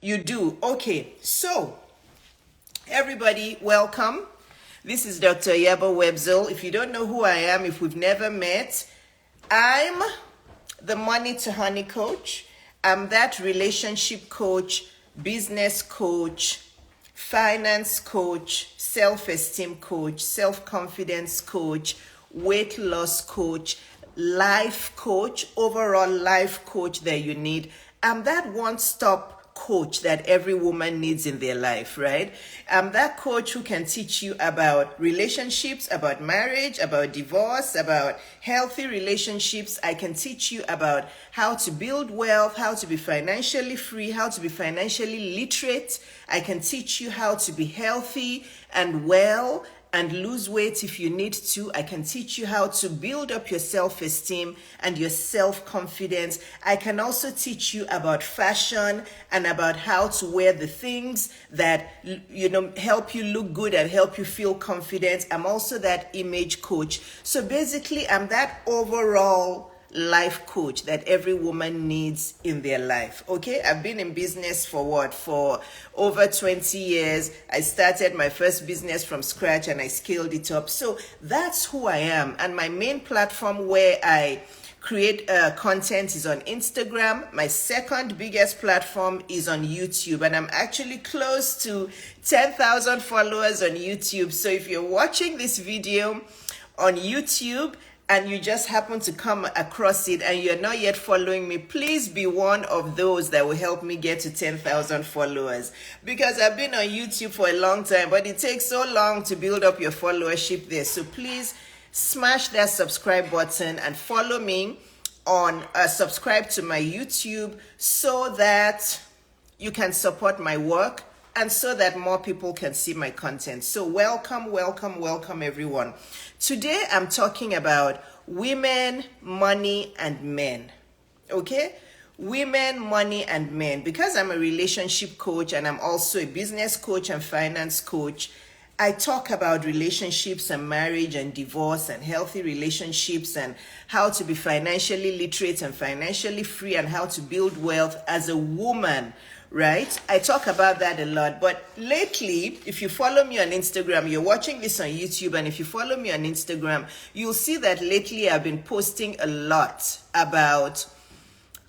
You do. Okay. So, everybody, welcome. This is Dr. Iyabo Webzel. If you don't know who I am, if we've never met, I'm the Money to Honey coach. I'm that relationship coach, business coach, finance coach, self-esteem coach, self-confidence coach, weight loss coach, life coach, overall life coach that you need. I'm that one-stop coach that every woman needs in their life, right? I'm that coach who can teach you about relationships, about marriage, about divorce, about healthy relationships. I can teach you about how to build wealth, how to be financially free, how to be financially literate. I can teach you how to be healthy and well and lose weight if you need to. I can teach you how to build up your self-esteem and your self-confidence. I can also teach you about fashion and about how to wear the things that, help you look good and help you feel confident. I'm also that image coach. So basically, I'm that overall life coach that every woman needs in their life. Okay, I've been in business for over 20 years. I started my first business from scratch and I scaled it up. So that's who I am. And my main platform where I create content is on Instagram. My second biggest platform is on YouTube, and I'm actually close to 10,000 followers on YouTube. So if you're watching this video on YouTube and you just happen to come across it and you're not yet following me, please be one of those that will help me get to 10,000 followers. Because I've been on YouTube for a long time, but it takes so long to build up your followership there. So please smash that subscribe button and follow me on subscribe to my YouTube so that you can support my work and so that more people can see my content. So welcome, welcome, welcome everyone. Today I'm talking about women, money, and men. Okay? Women, money, and men. Because I'm a relationship coach and I'm also a business coach and finance coach, I talk about relationships and marriage and divorce and healthy relationships and how to be financially literate and financially free and how to build wealth as a woman, right? I talk about that a lot. But lately, if you follow me on Instagram, you're watching this on YouTube, and if you follow me on Instagram, you'll see that lately I've been posting a lot about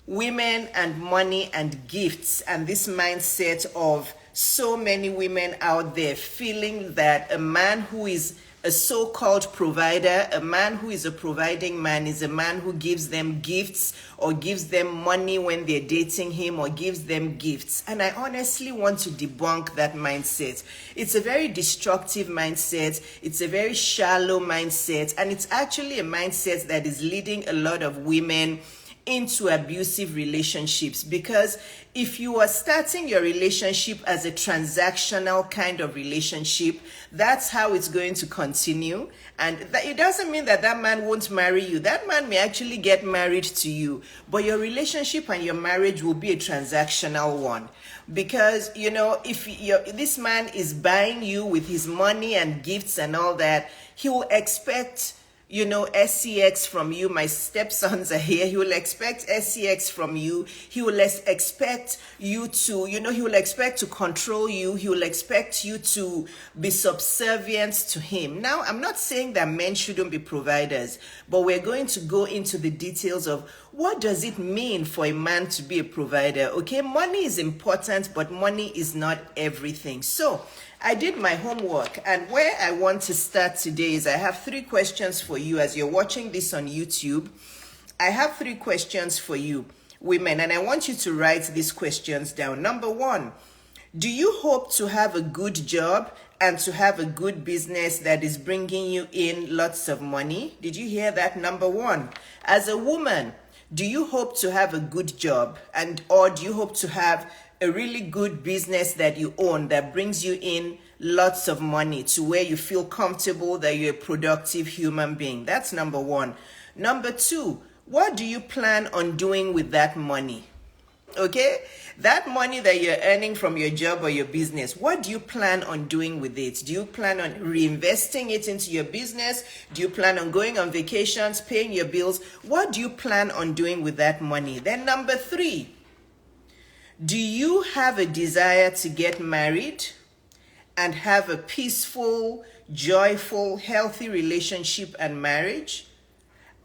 women and money and gifts and this mindset of so many women out there feeling that a man who is a so-called provider, a man who is a providing man, is a man who gives them gifts or gives them money when they're dating him or gives them gifts. And I honestly want to debunk that mindset. It's a very destructive mindset. It's a very shallow mindset. And it's actually a mindset that is leading a lot of women into abusive relationships, because if you are starting your relationship as a transactional kind of relationship, that's how it's going to continue. And it doesn't mean that that man won't marry you. That man may actually get married to you, but your relationship and your marriage will be a transactional one. Because, if this man is buying you with his money and gifts and all that, he will expect SCX from you. My stepsons are here. He will expect SCX from you. He will expect you to, he will expect to control you. He will expect you to be subservient to him. Now, I'm not saying that men shouldn't be providers, but we're going to go into the details of what does it mean for a man to be a provider. Okay, money is important, but money is not everything. So I did my homework, and where I want to start today is I have 3 questions for you as you're watching this on YouTube. I have 3 questions for you, women, and I want you to write these questions down. Number 1, do you hope to have a good job and to have a good business that is bringing you in lots of money? Did you hear that? Number 1, as a woman, do you hope to have a good job or do you hope to have a really good business that you own that brings you in lots of money to where you feel comfortable that you're a productive human being? That's number 1. Number 2, what do you plan on doing with that money? Okay, that money that you're earning from your job or your business, what do you plan on doing with it? Do you plan on reinvesting it into your business? Do you plan on going on vacations, paying your bills? What do you plan on doing with that money? Then number 3, Do you have a desire to get married and have a peaceful, joyful, healthy relationship and marriage?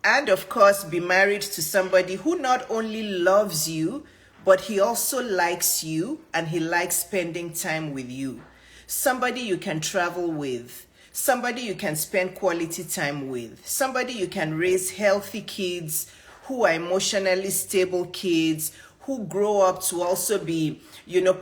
And of course, be married to somebody who not only loves you, but he also likes you and he likes spending time with you. Somebody you can travel with, somebody you can spend quality time with, somebody you can raise healthy kids who are emotionally stable kids, who grow up to also be,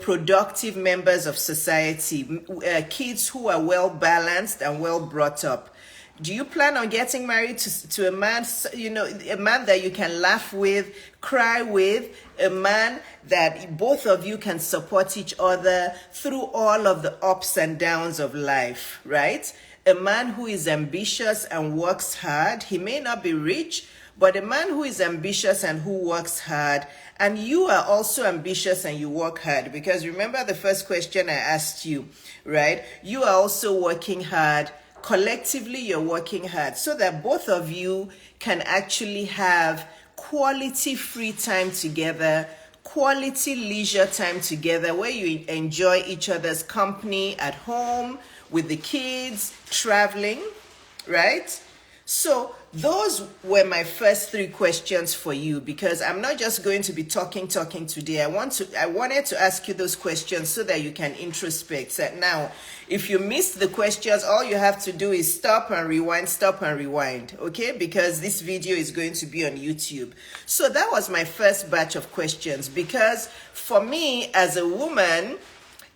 productive members of society, kids who are well balanced and well brought up. Do you plan on getting married to a man, a man that you can laugh with, cry with, a man that both of you can support each other through all of the ups and downs of life, right? A man who is ambitious and works hard. He may not be rich, but a man who is ambitious and who works hard, and you are also ambitious and you work hard, because remember the first question I asked you, right? You are also working hard. Collectively, you're working hard so that both of you can actually have quality free time together, quality leisure time together, where you enjoy each other's company at home, with the kids, traveling, right? So those were my first 3 questions for you, because I'm not just going to be talking today. I wanted to ask you those questions so that you can introspect. So now, if you missed the questions, all you have to do is stop and rewind, okay? Because this video is going to be on YouTube. So that was my first batch of questions, because for me as a woman,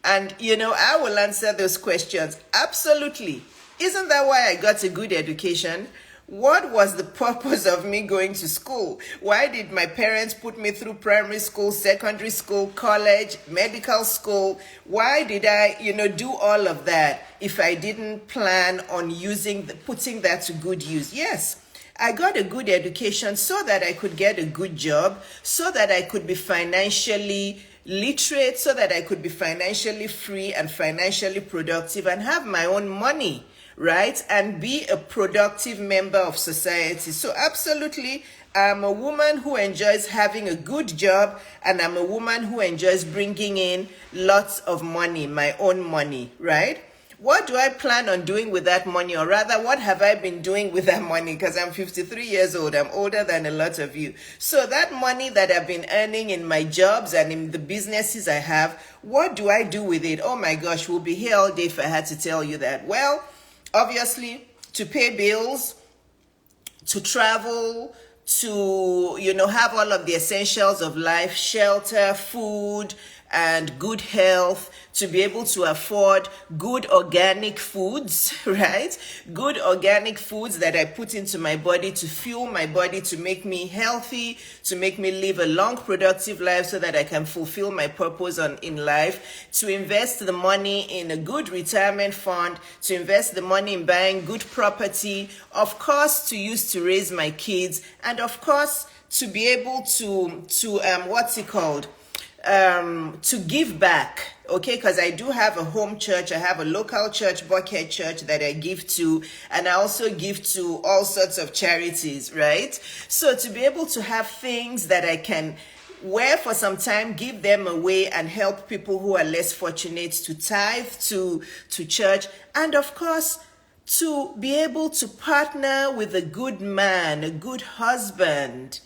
and I will answer those questions. Absolutely. Isn't that why I got a good education? What was the purpose of me going to school? Why did my parents put me through primary school, secondary school, college, medical school? Why did I, do all of that if I didn't plan on putting that to good use? Yes, I got a good education so that I could get a good job, so that I could be financially literate, so that I could be financially free and financially productive and have my own money, right? And be a productive member of society. So absolutely, I'm a woman who enjoys having a good job, and I'm a woman who enjoys bringing in lots of money, my own money, right? What do I plan on doing with that money? Or rather, what have I been doing with that money? Because I'm 53 years old. I'm older than a lot of you. So that money that I've been earning in my jobs and in the businesses I have, what do I do with it? Oh my gosh, we'll be here all day if I had to tell you that. Well, obviously, to pay bills, to travel, to, have all of the essentials of life, shelter, food, and good health, to be able to afford good organic foods, right? Good organic foods that I put into my body to fuel my body, to make me healthy, to make me live a long, productive life so that I can fulfill my purpose in life, to invest the money in a good retirement fund, to invest the money in buying good property, of course, to use to raise my kids, and of course, to be able to to give back, okay? Because I do have a home church. I have a local church, Buckhead Church, that I give to, and I also give to all sorts of charities, right? So to be able to have things that I can wear for some time, give them away, and help people who are less fortunate, to tithe to church, and of course, to be able to partner with a good man, a good husband,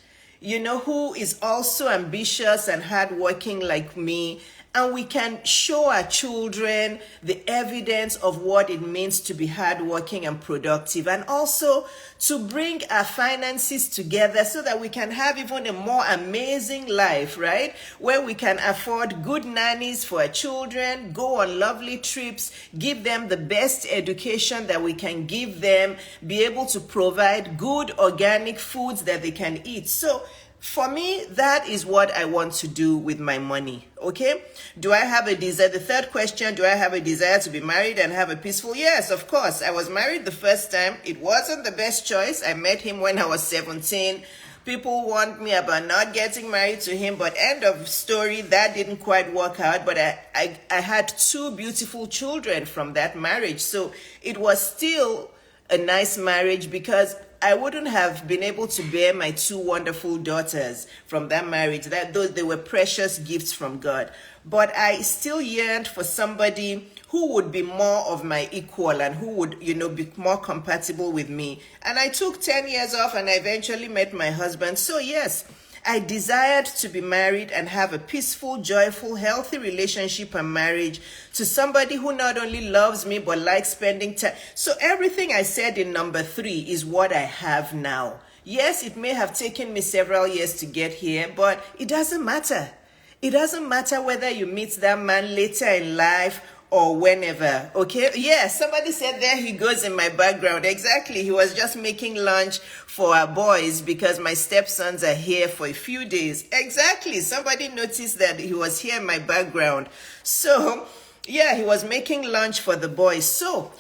who is also ambitious and hardworking like me, and we can show our children the evidence of what it means to be hardworking and productive, and also to bring our finances together so that we can have even a more amazing life, right? Where we can afford good nannies for our children, go on lovely trips, give them the best education that we can give them, be able to provide good organic foods that they can eat. So for me, that is what I want to do with my money, okay? Do I have a desire? The third question, do I have a desire to be married and have a peaceful? Yes, of course. I was married the first time. It wasn't the best choice. I met him when I was 17. People warned me about not getting married to him, but end of story, that didn't quite work out. But I had 2 beautiful children from that marriage. So it was still a nice marriage, because I wouldn't have been able to bear my two wonderful daughters from that marriage. That those they were precious gifts from God. But I still yearned for somebody who would be more of my equal and who would, be more compatible with me. And I took 10 years off and I eventually met my husband. So yes, I desired to be married and have a peaceful, joyful, healthy relationship and marriage to somebody who not only loves me but likes spending time. So everything I said in number 3 is what I have now. Yes, it may have taken me several years to get here, but it doesn't matter. It doesn't matter whether you meet that man later in life or whenever, okay? Yeah, somebody said there he goes in my background. Exactly, he was just making lunch for our boys because my stepsons are here for a few days. Exactly, somebody noticed that he was here in my background. So, yeah, he was making lunch for the boys. So,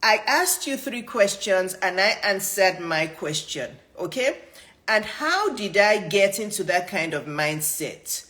I asked you 3 questions and I answered my question, okay? And how did I get into that kind of mindset?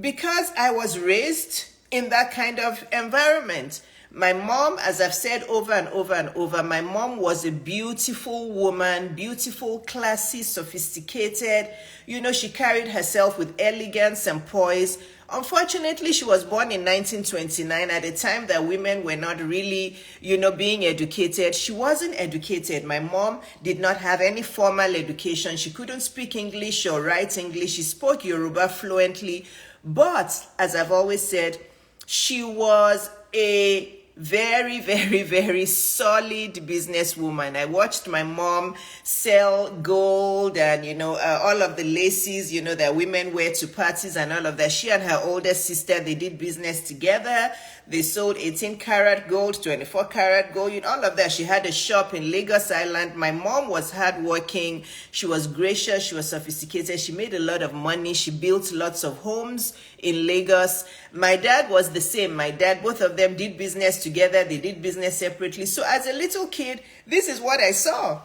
Because I was raised in that kind of environment. My mom, as I've said over and over and over, my mom was a beautiful woman, beautiful, classy, sophisticated. She carried herself with elegance and poise. Unfortunately, she was born in 1929 at a time that women were not really, being educated. She wasn't educated. My mom did not have any formal education. She couldn't speak English or write English. She spoke Yoruba fluently. But, as I've always said, she was a very, very, very solid businesswoman. I watched my mom sell gold and, all of the laces, that women wear to parties and all of that. She and her older sister, they did business together. They sold 18-karat gold, 24-karat gold, all of that. She had a shop in Lagos Island. My mom was hardworking. She was gracious. She was sophisticated. She made a lot of money. She built lots of homes in Lagos. My dad was the same. My dad, both of them did business together. They did business separately. So as a little kid, this is what I saw.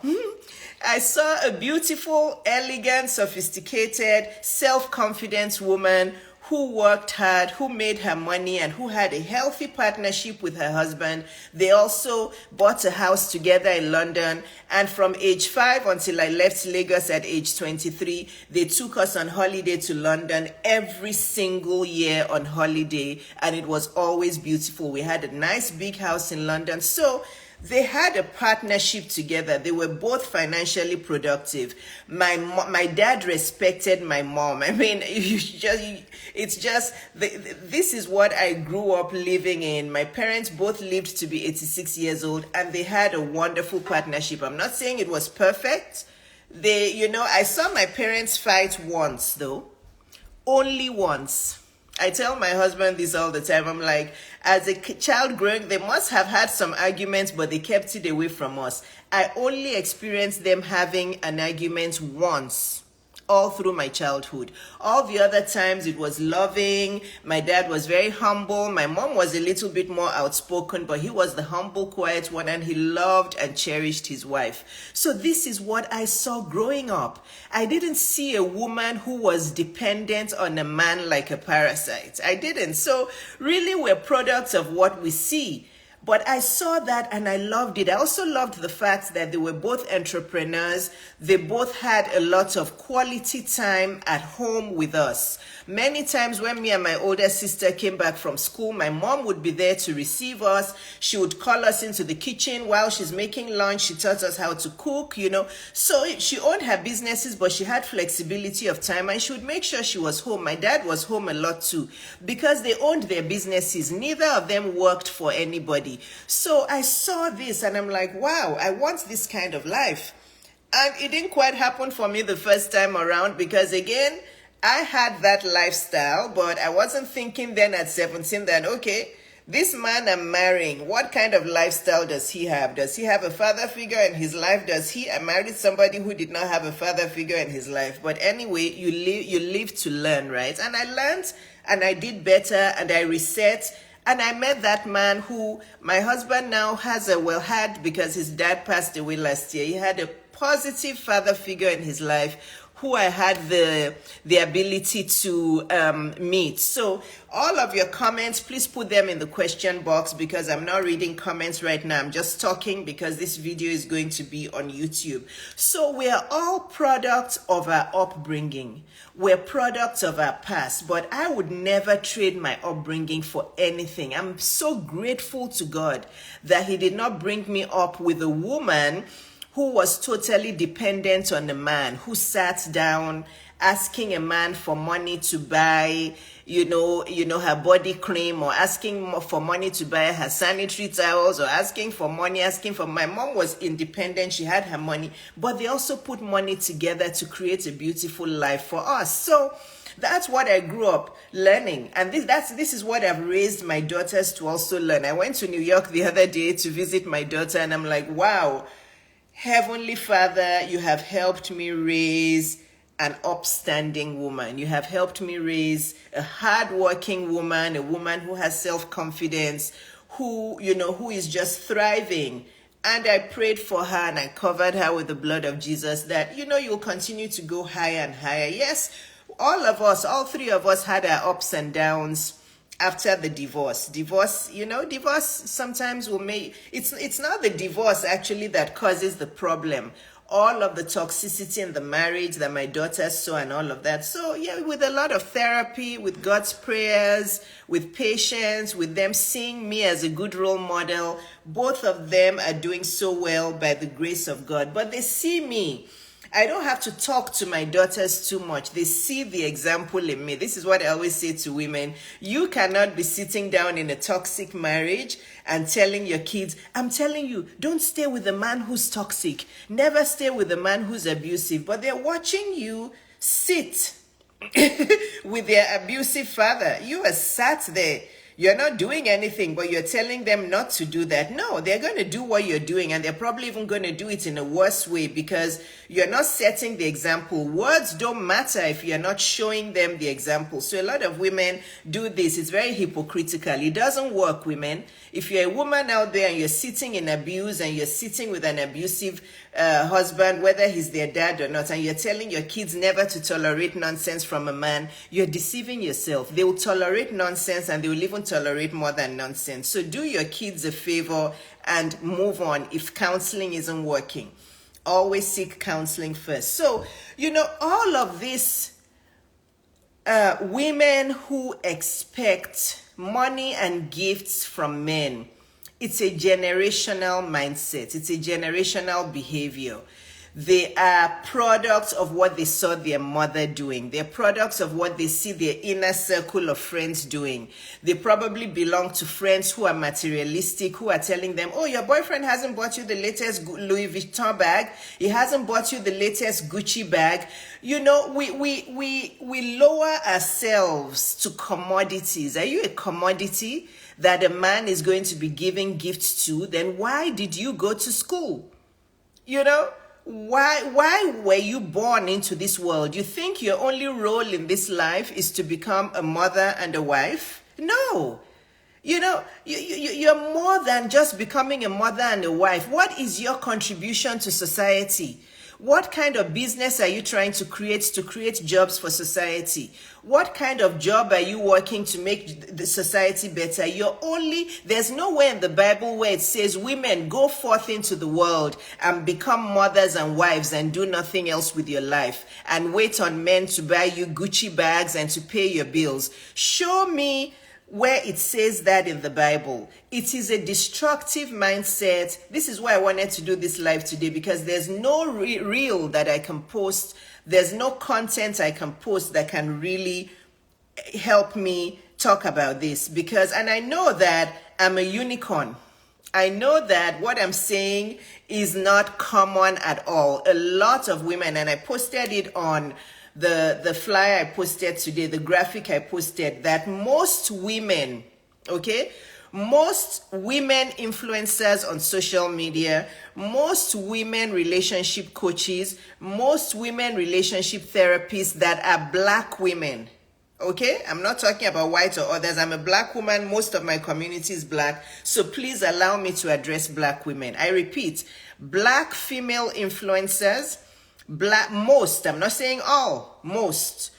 I saw a beautiful, elegant, sophisticated, self-confident woman who worked hard, who made her money, and who had a healthy partnership with her husband. They also bought a house together in London. And from age 5 until I left Lagos at age 23, they took us on holiday to London every single year on holiday. And it was always beautiful. We had a nice big house in London. So they had a partnership together. They were both financially productive. My dad respected my mom. I mean, this is what I grew up living in. My parents both lived to be 86 years old and they had a wonderful partnership. I'm not saying it was perfect. I saw my parents fight once though. Only once. I tell my husband this all the time. I'm like, as a child growing, they must have had some arguments, but they kept it away from us. I only experienced them having an argument once, all through my childhood. All the other times it was loving. My dad was very humble. My mom was a little bit more outspoken, but he was the humble, quiet one, and he loved and cherished his wife. So this is what I saw growing up. I didn't see a woman who was dependent on a man like a parasite. I didn't. So really we're products of what we see. But I saw that and I loved it. I also loved the fact that they were both entrepreneurs. They both had a lot of quality time at home with us. Many times when me and my older sister came back from school, my mom would be there to receive us. She would call us into the kitchen while she's making lunch. She taught us how to cook, So she owned her businesses, but she had flexibility of time and she would make sure she was home. My dad was home a lot too because they owned their businesses. Neither of them worked for anybody. So I saw this and I'm like, wow, I want this kind of life. And it didn't quite happen for me the first time around because again, I had that lifestyle, but I wasn't thinking then at 17 that, okay, this man I'm marrying, what kind of lifestyle does he have? Does he have a father figure in his life? I married somebody who did not have a father figure in his life. But anyway, you live to learn, right? And I learned and I did better and I reset. And I met that man who my husband now had because his dad passed away last year. He had a positive father figure in his life who I had the ability to meet. So all of your comments, please put them in the question box, because I'm not reading comments right now. I'm just talking because this video is going to be on YouTube. So we are all products of our upbringing. We're products of our past, but I would never trade my upbringing for anything. I'm so grateful to God that He did not bring me up with a woman who was totally dependent on a man, who sat down asking a man for money to buy, her body cream, or asking for money to buy her sanitary towels, or asking for my mom was independent. She had her money, but they also put money together to create a beautiful life for us. So that's what I grew up learning. And this is what I've raised my daughters to also learn. I went to New York the other day to visit my daughter, and I'm like, wow, Heavenly Father, you have helped me raise an upstanding woman. You have helped me raise a hardworking woman, a woman who has self-confidence, who is just thriving. And I prayed for her and I covered her with the blood of Jesus, that, you'll continue to go higher and higher. Yes, all three of us had our ups and downs after the divorce. Divorce sometimes will make, it's not the divorce actually that causes the problem. All of the toxicity in the marriage that my daughters saw and all of that. So yeah, with a lot of therapy, with God's prayers, with patience, with them seeing me as a good role model, both of them are doing so well by the grace of God. But they see me. I don't have to talk to my daughters too much. They see the example in me. This is what I always say to women. You cannot be sitting down in a toxic marriage and telling your kids, I'm telling you, don't stay with a man who's toxic. Never stay with a man who's abusive. But they're watching you sit with their abusive father. You are sat there. You're not doing anything, but you're telling them not to do that. No, they're going to do what you're doing, and they're probably even going to do it in a worse way, because you're not setting the example. Words don't matter if you're not showing them the example. So a lot of women do this. It's very hypocritical. It doesn't work, women. If you're a woman out there and you're sitting in abuse, and you're sitting with an abusive husband, whether he's their dad or not, and you're telling your kids never to tolerate nonsense from a man, you're deceiving yourself. They will tolerate nonsense, and they will even tolerate more than nonsense. So do your kids a favor and move on if counseling isn't working. Always seek counseling first. So, all of this, women who expect money and gifts from men, it's a generational mindset. It's a generational behavior. They are products of what they saw their mother doing. They're products of what they see their inner circle of friends doing. They probably belong to friends who are materialistic, who are telling them, oh, your boyfriend hasn't bought you the latest Louis Vuitton bag. He hasn't bought you the latest Gucci bag. We lower ourselves to commodities. Are you a commodity that a man is going to be giving gifts to? Then why did you go to school? Why were you born into this world? You think your only role in this life is to become a mother and a wife? No. You're more than just becoming a mother and a wife. What is your contribution to society? What kind of business are you trying to create jobs for society? What kind of job are you working to make the society better? There's nowhere in the Bible where it says women go forth into the world and become mothers and wives and do nothing else with your life and wait on men to buy you Gucci bags and to pay your bills. Show me where it says that in the Bible. It is a destructive mindset. This is why I wanted to do this live today, because there's no reel that I can post. There's no content I can post that can really help me talk about this, and I know that I'm a unicorn. I know that what I'm saying is not common at all. A lot of women, and I posted it on the flyer I posted today, the graphic I posted, that most women influencers on social media, most women relationship coaches, most women relationship therapists that are Black women, I'm not talking about white or others. I'm a Black woman. Most of my community is Black. So please allow me to address Black women. I repeat, Black female influencers Most, I'm not saying all, most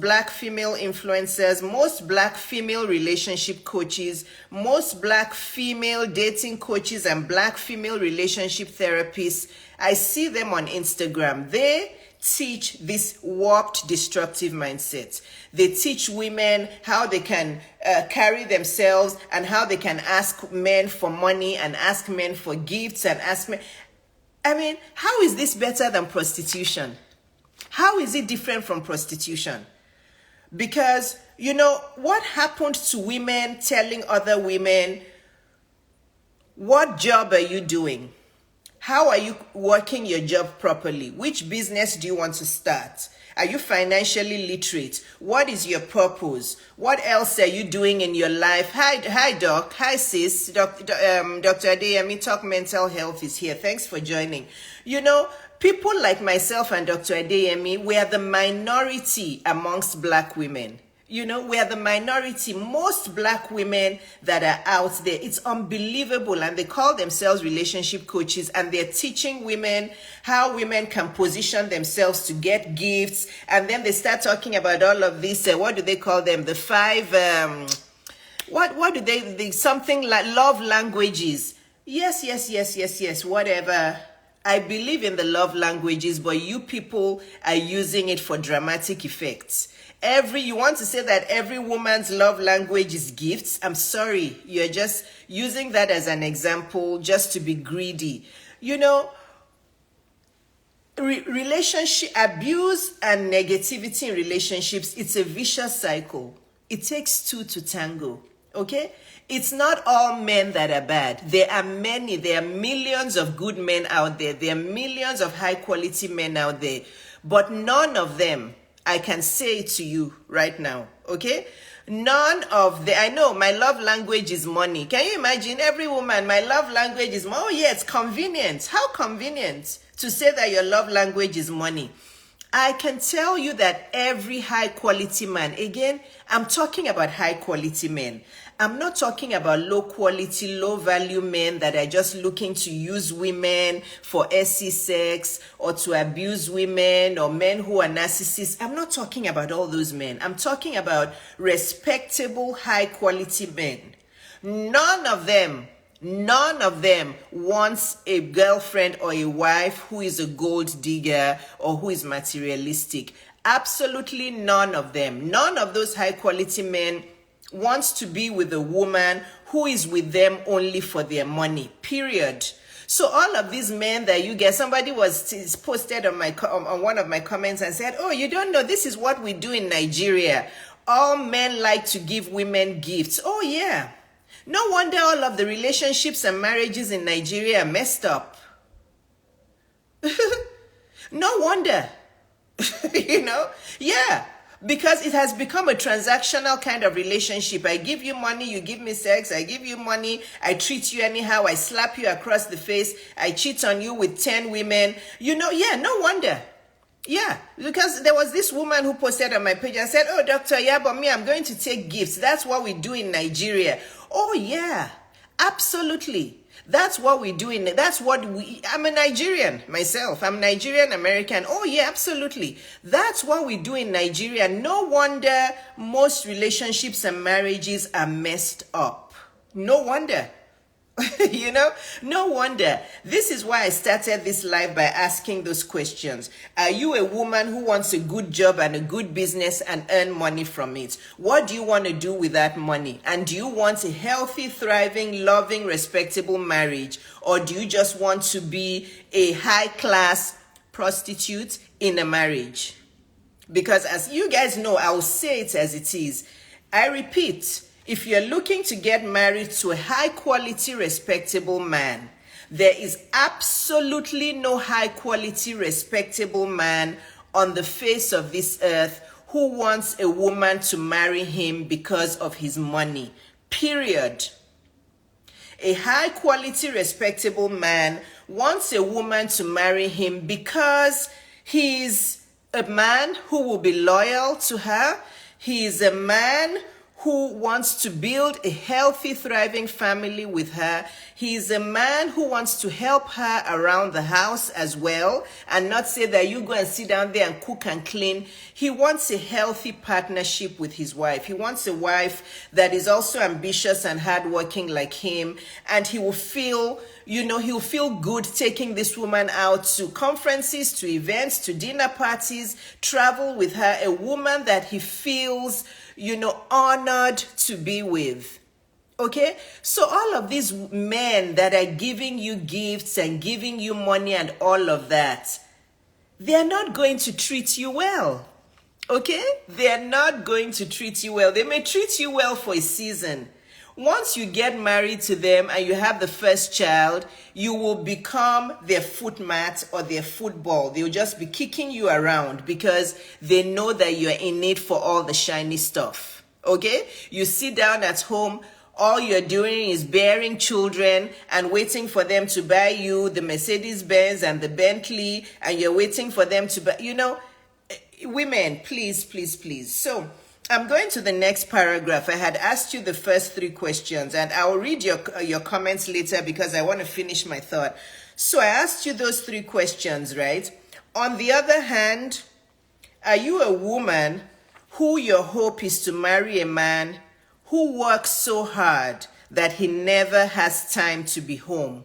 black female influencers, most black female relationship coaches, most black female dating coaches and black female relationship therapists, I see them on Instagram. They teach this warped, destructive mindset. They teach women how they can carry themselves and how they can ask men for money and ask men for gifts and ask men. I mean, how is this better than prostitution? How is it different from prostitution? Because, you know, what happened to women telling other women, what job are you doing? How are you working your job properly? Which business do you want to start? Are you financially literate? What is your purpose? What else are you doing in your life? Hi, Doc. Hi, sis. Dr. Adeyemi Talk Mental Health is here. Thanks for joining. You know, people like myself and Dr. Adeyemi, we are the minority amongst black women. You know, we are the minority. Most black women that are out there, it's unbelievable. And they call themselves relationship coaches, and they're teaching women how women can position themselves to get gifts. And then they start talking about all of this. What do they call them? The five, what do they something like love languages. Yes, whatever. I believe in the love languages, but you people are using it for dramatic effects. You want to say that every woman's love language is gifts? I'm sorry, you're just using that as an example just to be greedy. You know, relationship abuse and negativity in relationships, it's a vicious cycle. It takes two to tango, okay? It's not all men that are bad. There are millions of good men out there. There are millions of high quality men out there, but none of them, I can say it to you right now, okay? I know my love language is money. Can you imagine every woman, my love language is money? Oh yeah, it's convenient. How convenient to say that your love language is money. I can tell you that every high quality man, again, I'm talking about high quality men. I'm not talking about low quality, low value men that are just looking to use women for SC sex or to abuse women, or men who are narcissists. I'm not talking about all those men. I'm talking about respectable, high quality men. None of them wants a girlfriend or a wife who is a gold digger or who is materialistic. Absolutely none of them. None of those high quality men wants to be with a woman who is with them only for their money, period. So all of these men that you get, somebody was posted on one of my comments and said, oh, you don't know, this is what we do in Nigeria. All men like to give women gifts. Oh yeah. No wonder all of the relationships and marriages in Nigeria are messed up. No wonder. You know? Yeah. Because it has become a transactional kind of relationship. I give you money, you give me sex. I give you money, I treat you anyhow. I slap you across the face. I cheat on you with 10 women. You know, yeah, no wonder. Yeah, because there was this woman who posted on my page and said, oh, Dr. Iyabo, I'm going to take gifts. That's what we do in Nigeria. Oh, yeah, absolutely. That's what we do I'm a Nigerian myself. I'm Nigerian American. Oh yeah, absolutely. That's what we do in Nigeria. No wonder most relationships and marriages are messed up. No wonder. You know, no wonder. This is why I started this live by asking those questions. Are you a woman who wants a good job and a good business and earn money from it? What do you want to do with that money? And do you want a healthy, thriving, loving, respectable marriage? Or do you just want to be a high-class prostitute in a marriage? Because as you guys know, I will say it as it is. I repeat, if you're looking to get married to a high-quality, respectable man, there is absolutely no high-quality, respectable man on the face of this earth who wants a woman to marry him because of his money. Period. A high-quality, respectable man wants a woman to marry him because he's a man who will be loyal to her. He is a man who wants to build a healthy, thriving family with her. He is a man who wants to help her around the house as well, and not say that you go and sit down there and cook and clean. He wants a healthy partnership with his wife. He wants a wife that is also ambitious and hardworking like him, and he will feel, he'll feel good taking this woman out to conferences, to events, to dinner parties, travel with her, a woman that he feels, honored to be with. Okay? So all of these men that are giving you gifts and giving you money and all of that, they're not going to treat you well. Okay? They're not going to treat you well. They may treat you well for a season. Once you get married to them and you have the first child, you will become their footmat or their football. They'll just be kicking you around because they know that you're in it for all the shiny stuff. Okay? You sit down at home, all you're doing is bearing children and waiting for them to buy you the Mercedes Benz and the Bentley, and you're waiting for them to buy, women, please, please, please. So I'm going to the next paragraph. I had asked you the first 3 questions, and I'll read your comments later because I want to finish my thought. So I asked you those 3 questions, right? On the other hand, are you a woman who your hope is to marry a man who works so hard that he never has time to be home,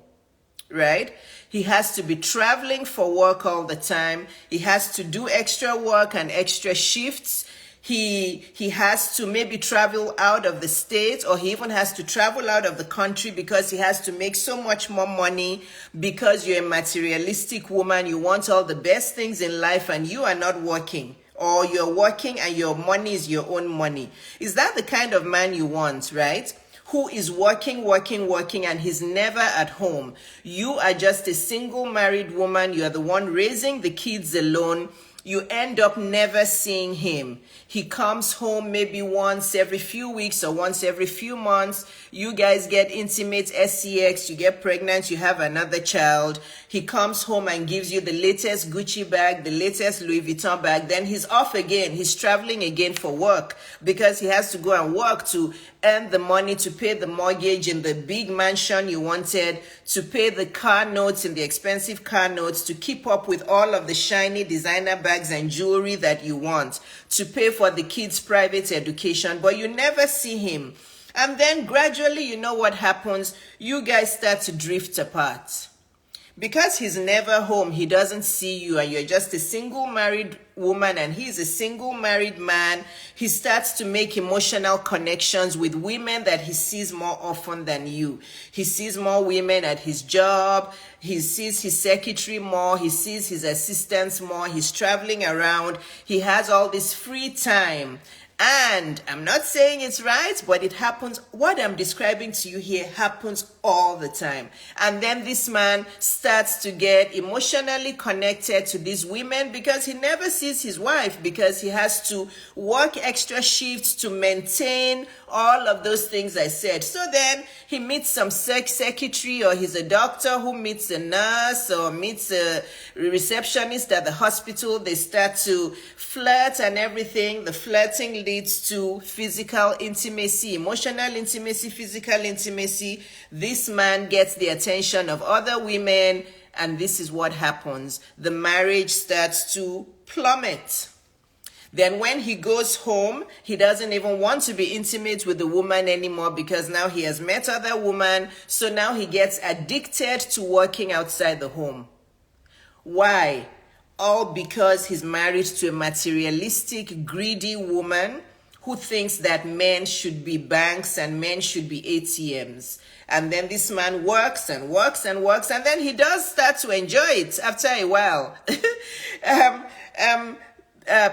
right? He has to be traveling for work all the time. He has to do extra work and extra shifts. He has to maybe travel out of the state, or he even has to travel out of the country because he has to make so much more money because you're a materialistic woman. You want all the best things in life and you are not working, or you're working and your money is your own money. Is that the kind of man you want, right? Who is working, and he's never at home. You are just a single married woman. You are the one raising the kids alone. You end up never seeing him. He comes home maybe once every few weeks or once every few months. You guys get intimate, sex, you get pregnant, you have another child. He comes home and gives you the latest Gucci bag, the latest Louis Vuitton bag. Then he's off again. He's traveling again for work because he has to go and work to earn the money to pay the mortgage in the big mansion you wanted, to pay the car notes in the expensive car notes, to keep up with all of the shiny designer bags and jewelry that you want, to pay for the kids' private education, but you never see him. And then gradually, you know what happens? You guys start to drift apart. Because he's never home, he doesn't see you, and you're just a single married woman and he's a single married man. He starts to make emotional connections with women that he sees more often than you. He sees more women at his job. He sees his secretary more. He sees his assistants more. He's traveling around. He has all this free time. And I'm not saying it's right, but it happens. What I'm describing to you here happens all the time. And then this man starts to get emotionally connected to these women because he never sees his wife, because he has to work extra shifts to maintain all of those things I said. So then he meets some secretary, or he's a doctor who meets a nurse or meets a receptionist at the hospital. They start to flirt and everything. The flirting leads to physical intimacy, emotional intimacy, physical intimacy. This man gets the attention of other women, and this is what happens. The marriage starts to plummet. Then when he goes home, he doesn't even want to be intimate with the woman anymore because now he has met other women. So now he gets addicted to working outside the home. Why? All because he's married to a materialistic, greedy woman who thinks that men should be banks and men should be ATMs. And then this man works and works and works, and then he does start to enjoy it after a while.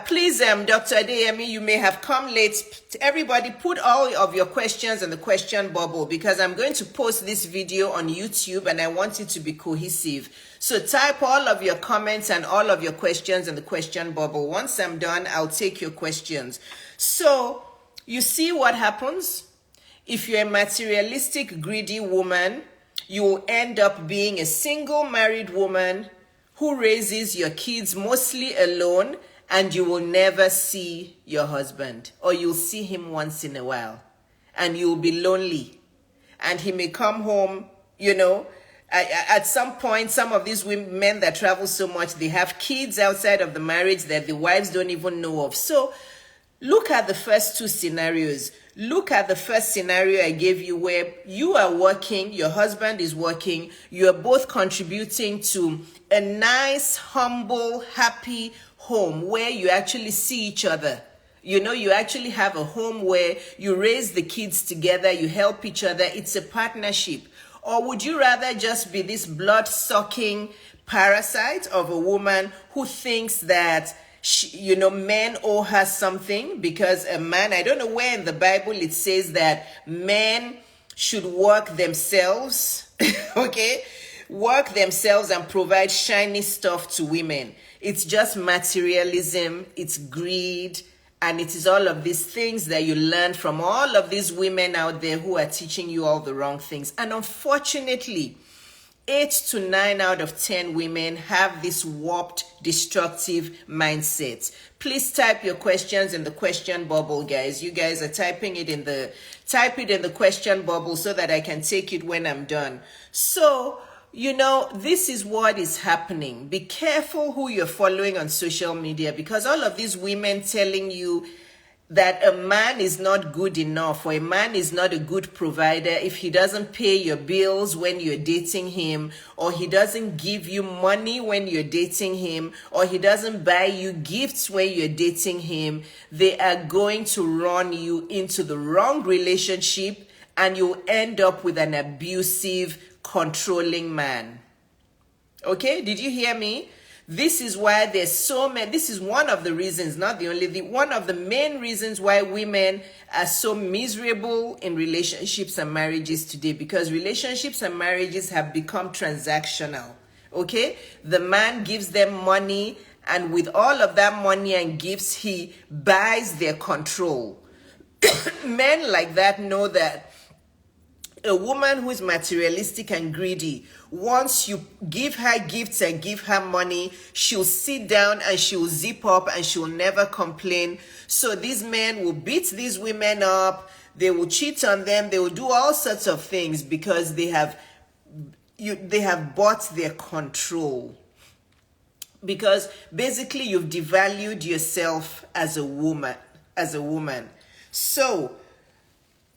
Please, Dr. Adeyemi, you may have come late. Everybody, put all of your questions in the question bubble because I'm going to post this video on YouTube and I want it to be cohesive. So type all of your comments and all of your questions in the question bubble. Once I'm done, I'll take your questions. So you see what happens? If you're a materialistic, greedy woman, you will end up being a single married woman who raises your kids mostly alone and you will never see your husband, or you'll see him once in a while, and you'll be lonely. And he may come home, at some point, some of these men that travel so much, they have kids outside of the marriage that the wives don't even know of. So look at the first two scenarios. Look at the first scenario I gave you, where you are working, your husband is working, you are both contributing to a nice, humble, happy home where you actually see each other. You actually have a home where you raise the kids together, you help each other. It's a partnership. Or would you rather just be this blood-sucking parasite of a woman who thinks that men owe her something? Because a man, I don't know where in the Bible it says that men should work themselves, okay? Work themselves and provide shiny stuff to women. It's just materialism, it's greed, and it is all of these things that you learn from all of these women out there who are teaching you all the wrong things. And unfortunately, 8 to 9 out of 10 women have this warped, destructive mindset. Please type your questions in the question bubble, guys. You guys are type it in the question bubble so that I can take it when I'm done. So, this is what is happening. Be careful who you're following on social media, because all of these women telling you that a man is not good enough, or a man is not a good provider if he doesn't pay your bills when you're dating him, or he doesn't give you money when you're dating him, or he doesn't buy you gifts when you're dating him, they are going to run you into the wrong relationship, and you'll end up with an abusive, controlling man. Okay, did you hear me? This is why there's so many. This is one of the reasons, not the only, one of the main reasons why women are so miserable in relationships and marriages today, because relationships and marriages have become transactional. Okay, the man gives them money, and with all of that money and gifts, he buys their control. Men like that know that a woman who is materialistic and greedy, once you give her gifts and give her money, she'll sit down and she'll zip up and she'll never complain. So these men will beat these women up, they will cheat on them, they will do all sorts of things because they have bought their control. Because basically you've devalued yourself as a woman. So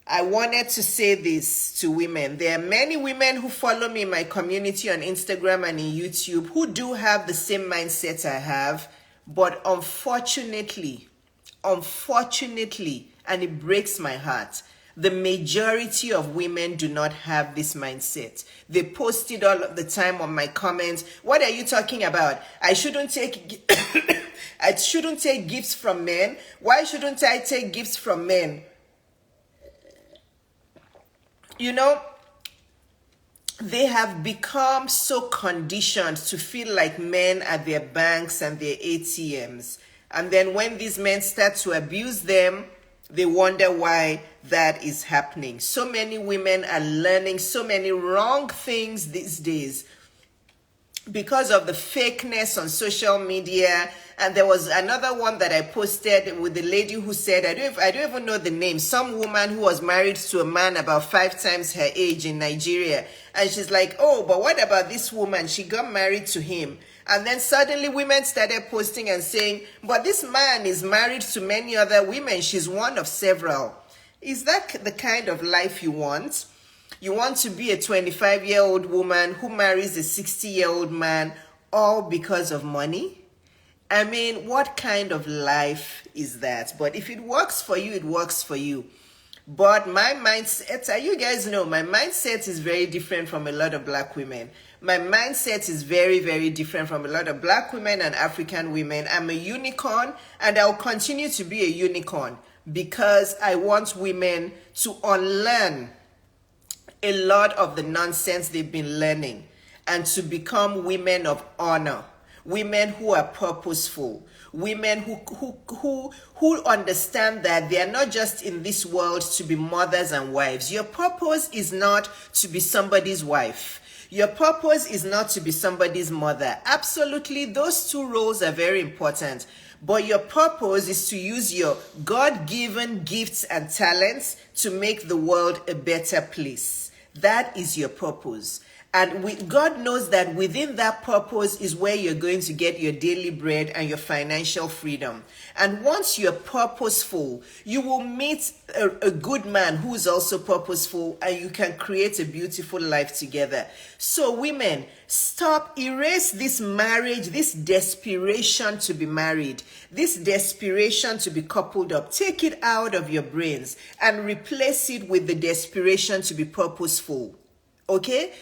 I wanted to say this to women. There are many women who follow me in my community on Instagram and in YouTube who do have the same mindset I have, but unfortunately, and it breaks my heart, the majority of women do not have this mindset. They post it all of the time on my comments. What are you talking about? I shouldn't take gifts from men. Why shouldn't I take gifts from men? They have become so conditioned to feel like men at their banks and their ATMs. And then when these men start to abuse them, they wonder why that is happening. So many women are learning so many wrong things these days because of the fakeness on social media. And there was another one that I posted with the lady who said, I don't even know the name, some woman who was married to a man about 5 times her age in Nigeria. And she's like, oh, but what about this woman? She got married to him. And then suddenly women started posting and saying, but this man is married to many other women. She's one of several. Is that the kind of life you want? You want to be a 25-year-old woman who marries a 60-year-old man all because of money? I mean, what kind of life is that? But if it works for you, it works for you. But my mindset, you guys know, my mindset is very different from a lot of black women. My mindset is very, very different from a lot of black women and African women. I'm a unicorn, and I'll continue to be a unicorn because I want women to unlearn a lot of the nonsense they've been learning and to become women of honor. Women who are purposeful, women who understand that they are not just in this world to be mothers and wives. Your purpose is not to be somebody's wife. Your purpose is not to be somebody's mother. Absolutely, those two roles are very important. But your purpose is to use your God-given gifts and talents to make the world a better place. That is your purpose. And God knows that within that purpose is where you're going to get your daily bread and your financial freedom. And once you're purposeful, you will meet a good man who is also purposeful, and you can create a beautiful life together. So women, erase this marriage, this desperation to be married, this desperation to be coupled up. Take it out of your brains and replace it with the desperation to be purposeful. Okay?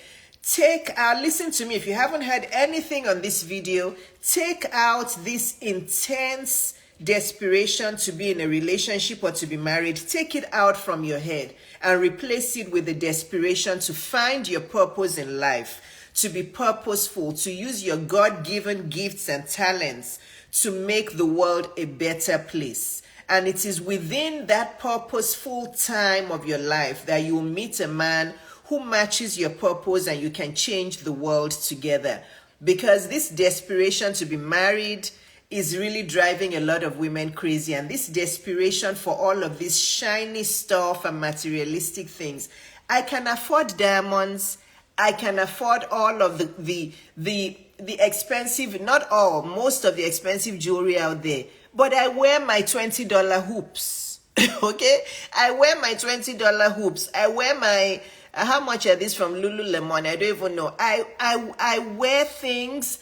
Listen to me, if you haven't heard anything on this video, take out this intense desperation to be in a relationship or to be married. Take it out from your head and replace it with the desperation to find your purpose in life, to be purposeful, to use your God-given gifts and talents to make the world a better place. And it is within that purposeful time of your life that you will meet a man who matches your purpose, and you can change the world together. Because this desperation to be married is really driving a lot of women crazy. And this desperation for all of this shiny stuff and materialistic things. I can afford diamonds. I can afford all of the expensive, not all, most of the expensive jewelry out there. But I wear my $20 hoops. Okay? I wear my $20 hoops. I wear my... how much are these from Lululemon? I don't even know. I wear things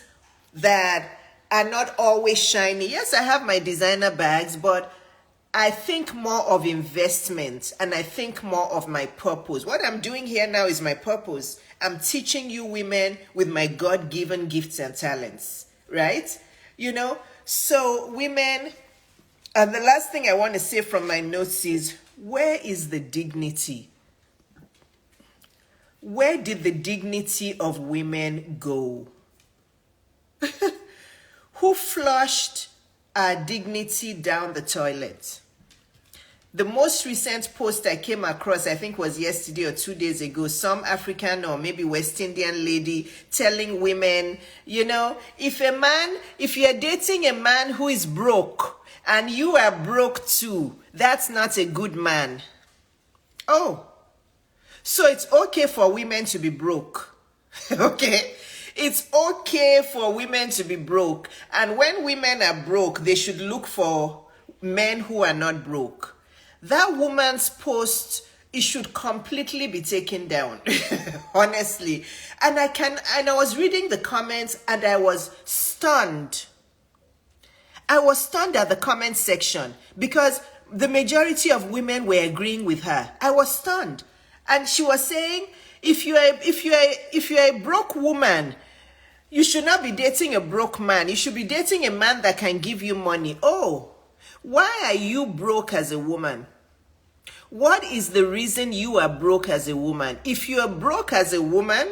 that are not always shiny. Yes, I have my designer bags, but I think more of investment and I think more of my purpose. What I'm doing here now is my purpose. I'm teaching you women with my God-given gifts and talents, right? You know, so women, and the last thing I want to say from my notes is, where is the dignity? Where did the dignity of women go? Who flushed our dignity down the toilet? The most recent post I came across, I think was yesterday or 2 days ago, some African or maybe West Indian lady telling women, you know, if you're dating a man who is broke and you are broke too, that's not a good man. Oh. So it's okay for women to be broke. Okay? It's okay for women to be broke. And when women are broke, they should look for men who are not broke. That woman's post, it should completely be taken down. Honestly. And I was reading the comments and I was stunned. I was stunned at the comment section because the majority of women were agreeing with her. I was stunned. And she was saying, if you're a broke woman, you should not be dating a broke man. You should be dating a man that can give you money. Oh, why are you broke as a woman? What is the reason you are broke as a woman? If you are broke as a woman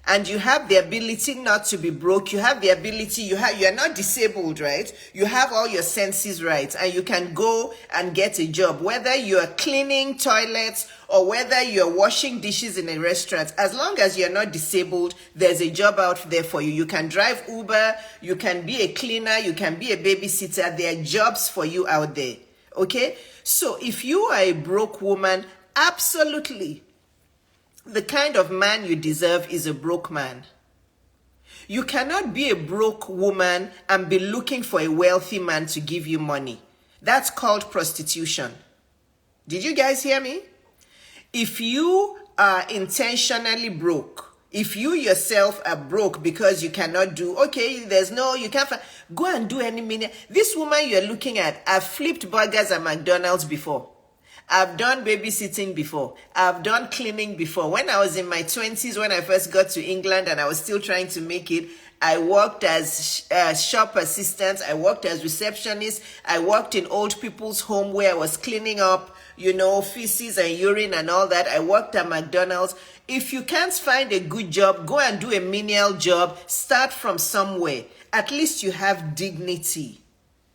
and you have the ability not to be broke, you have the ability, you are not disabled, right? You have all your senses right, and you can go and get a job, whether you're cleaning toilets or whether you're washing dishes in a restaurant. As long as you're not disabled, there's a job out there for you. You can drive Uber, you can be a cleaner, you can be a babysitter. There are jobs for you out there, okay? So if you are a broke woman, absolutely, the kind of man you deserve is a broke man. You cannot be a broke woman and be looking for a wealthy man to give you money. That's called prostitution. Did you guys hear me? If you are intentionally broke, if you yourself are broke because you cannot do, you can't, go and do any minute. This woman you're looking at, I've flipped burgers at McDonald's before. I've done babysitting before. I've done cleaning before. When I was in my 20s, when I first got to England and I was still trying to make it, I worked as shop assistant. I worked as receptionist. I worked in old people's home where I was cleaning up, feces and urine and all that. I worked at McDonald's. If you can't find a good job, go and do a menial job. Start from somewhere. At least you have dignity,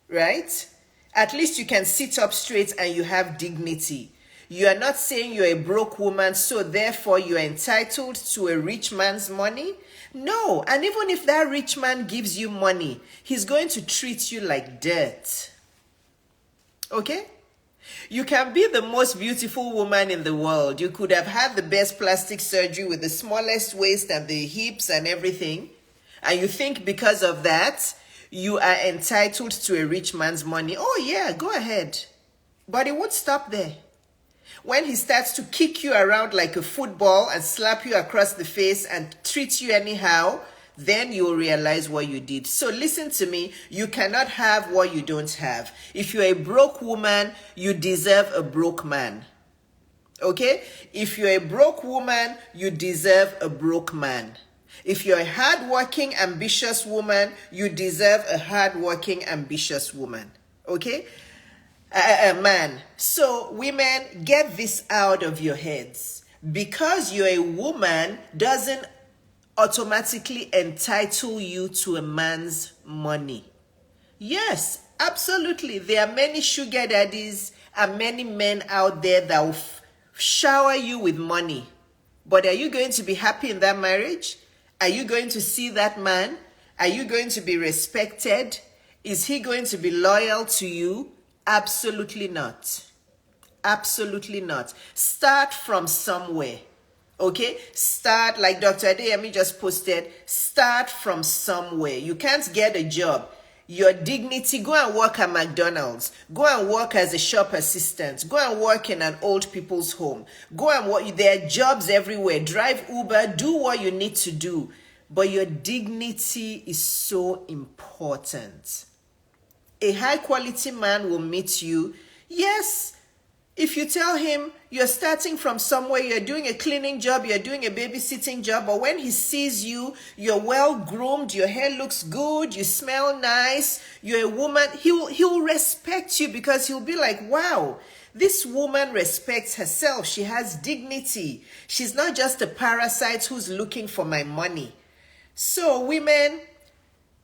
right? At least you can sit up straight and you have dignity. You are not saying you're a broke woman, so therefore you're entitled to a rich man's money. No, and even if that rich man gives you money, he's going to treat you like dirt. Okay? You can be the most beautiful woman in the world. You could have had the best plastic surgery with the smallest waist and the hips and everything. And you think because of that, you are entitled to a rich man's money. Oh yeah, go ahead. But it won't stop there. When he starts to kick you around like a football and slap you across the face and treat you anyhow, then you'll realize what you did. So listen to me. You cannot have what you don't have. If you're a broke woman, you deserve a broke man. Okay? If you're a broke woman, you deserve a broke man. If you're a hardworking, ambitious woman, you deserve a hardworking, ambitious woman. Okay? A man. So women, get this out of your heads. Because you're a woman doesn't automatically entitle you to a man's money. Yes, absolutely. There are many sugar daddies and many men out there that will shower you with money. But are you going to be happy in that marriage? Are you going to see that man? Are you going to be respected? Is he going to be loyal to you? Absolutely not. Absolutely not. Start from somewhere. Okay? Start, like Dr. Adeyemi just posted, start from somewhere. You can't get a job. Your dignity, go and work at McDonald's. Go and work as a shop assistant. Go and work in an old people's home. Go and work. There are jobs everywhere. Drive Uber. Do what you need to do. But your dignity is so important. A high quality man will meet you. Yes, if you tell him you're starting from somewhere, you're doing a cleaning job, you're doing a babysitting job, but when he sees you, you're well groomed, your hair looks good, you smell nice, you're a woman, he'll respect you because he'll be like, wow, this woman respects herself. She has dignity. She's not just a parasite who's looking for my money. So women,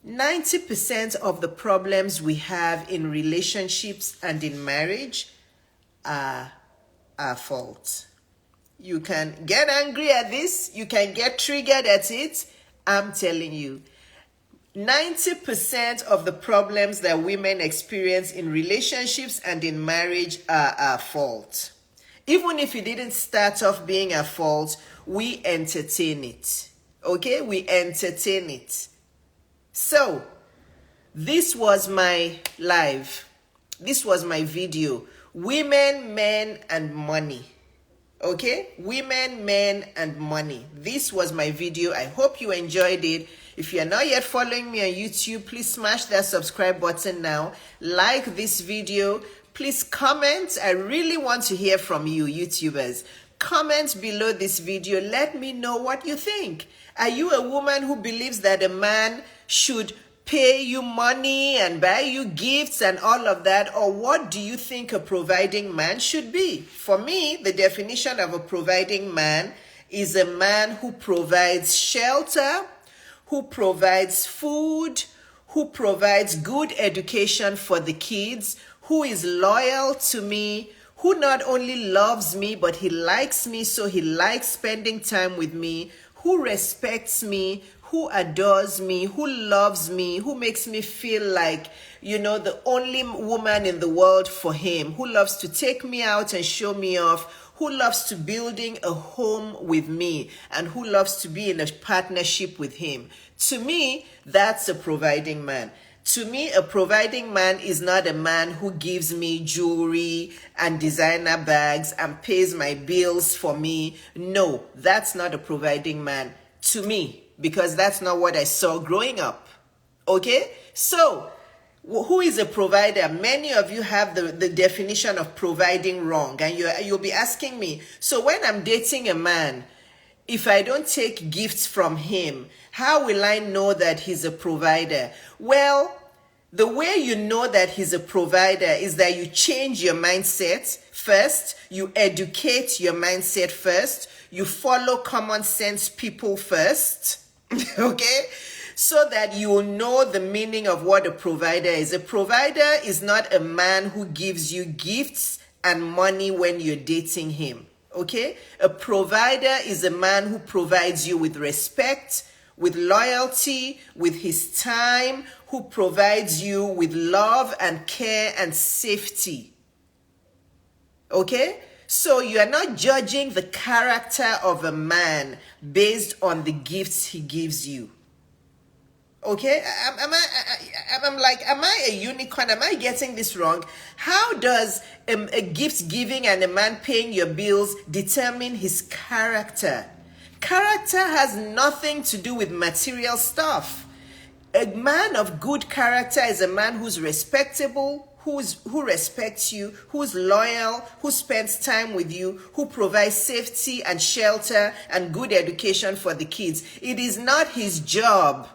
90% of the problems we have in relationships and in marriage are our fault. You can get angry at this. You can get triggered at it. I'm telling you, 90% of the problems that women experience in relationships and in marriage are our fault. Even if it didn't start off being our fault, we entertain it. Okay? We entertain it. So, this was my live. This was my video. Women, men, and money. Okay? Women, men, and money. This was my video. I hope you enjoyed it. If you're not yet following me on YouTube, please smash that subscribe button now. Like this video. Please comment. I really want to hear from you, YouTubers. Comment below this video. Let me know what you think. Are you a woman who believes that a man should pay you money and buy you gifts and all of that? Or what do you think a providing man should be? For me, the definition of a providing man is a man who provides shelter, who provides food, who provides good education for the kids, who is loyal to me, who not only loves me, but he likes me, so he likes spending time with me, who respects me, who adores me, who loves me, who makes me feel like, you know, the only woman in the world for him, who loves to take me out and show me off, who loves to building a home with me, and who loves to be in a partnership with him. To me, that's a providing man. To me, a providing man is not a man who gives me jewelry and designer bags and pays my bills for me. No, that's not a providing man to me, because that's not what I saw growing up. Okay? So, who is a provider? Many of you have the definition of providing wrong, and you'll be asking me, so when I'm dating a man, if I don't take gifts from him, how will I know that he's a provider? Well, the way you know that he's a provider is that you change your mindset first, you educate your mindset first, you follow common sense people first, okay? So that you will know the meaning of what a provider is. A provider is not a man who gives you gifts and money when you're dating him. Okay? A provider is a man who provides you with respect, with loyalty, with his time, who provides you with love and care and safety. Okay? So you are not judging the character of a man based on the gifts he gives you. Okay? Am I a unicorn? Am I getting this wrong? How does a gift giving and a man paying your bills determine his character? Character has nothing to do with material stuff. A man of good character is a man who's respectable, who respects you, who's loyal, who spends time with you, who provides safety and shelter and good education for the kids. It is not his job.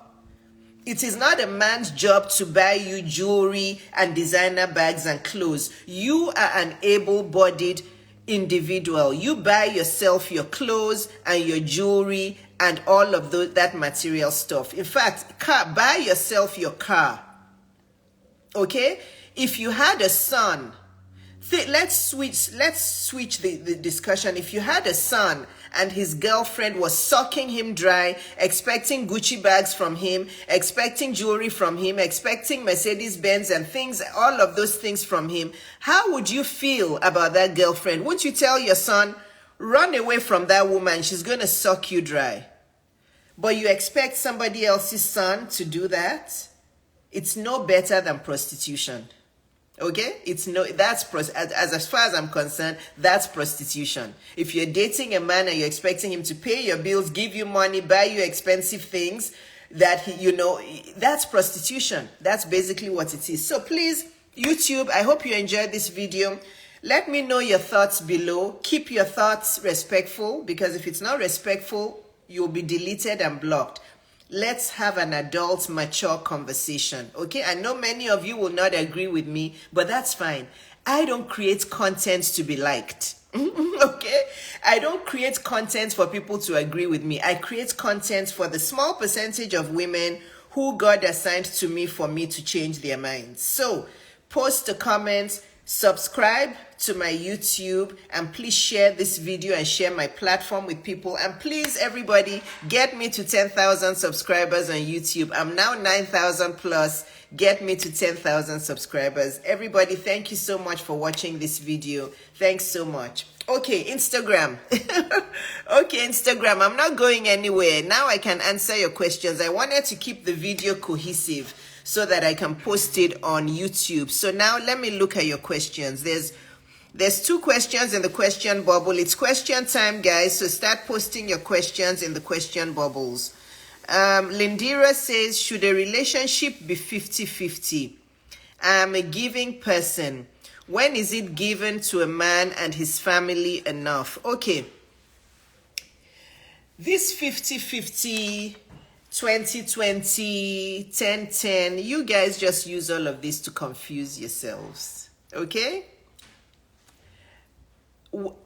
It is not a man's job to buy you jewelry and designer bags and clothes. You are an able-bodied individual. You buy yourself your clothes and your jewelry and all of that material stuff. In fact, buy yourself your car. Okay? If you had a son, let's switch the discussion. If you had a son and his girlfriend was sucking him dry, expecting Gucci bags from him, expecting jewelry from him, expecting Mercedes-Benz and things, all of those things from him, how would you feel about that girlfriend? Wouldn't you tell your son, run away from that woman, she's going to suck you dry? But you expect somebody else's son to do that? It's no better than prostitution. Okay? As far as I'm concerned, that's prostitution. If you're dating a man and you're expecting him to pay your bills, give you money, buy you expensive things, that's prostitution. That's basically what it is. So please, YouTube, I hope you enjoyed this video. Let me know your thoughts below. Keep your thoughts respectful, because if it's not respectful, you'll be deleted and blocked. Let's have an adult, mature conversation, okay? I know many of you will not agree with me, but that's fine. I don't create content to be liked, okay? I don't create content for people to agree with me. I create content for the small percentage of women who God assigned to me for me to change their minds. So, post a comment, subscribe to my YouTube, and please share this video and share my platform with people. And please, everybody, get me to 10,000 subscribers on YouTube. I'm now 9,000 plus. Get me to 10,000 subscribers. Everybody, thank you so much for watching this video. Thanks so much. Okay, Instagram. Okay, Instagram, I'm not going anywhere. Now I can answer your questions. I wanted to keep the video cohesive so that I can post it on YouTube. So now let me look at your questions. There's 2 questions in the question bubble. It's question time, guys. So start posting your questions in the question bubbles. Lindira says, should a relationship be 50-50? I'm a giving person. When is it given to a man and his family enough? Okay. This 50-50, 20-20, 10-10, you guys just use all of this to confuse yourselves. Okay?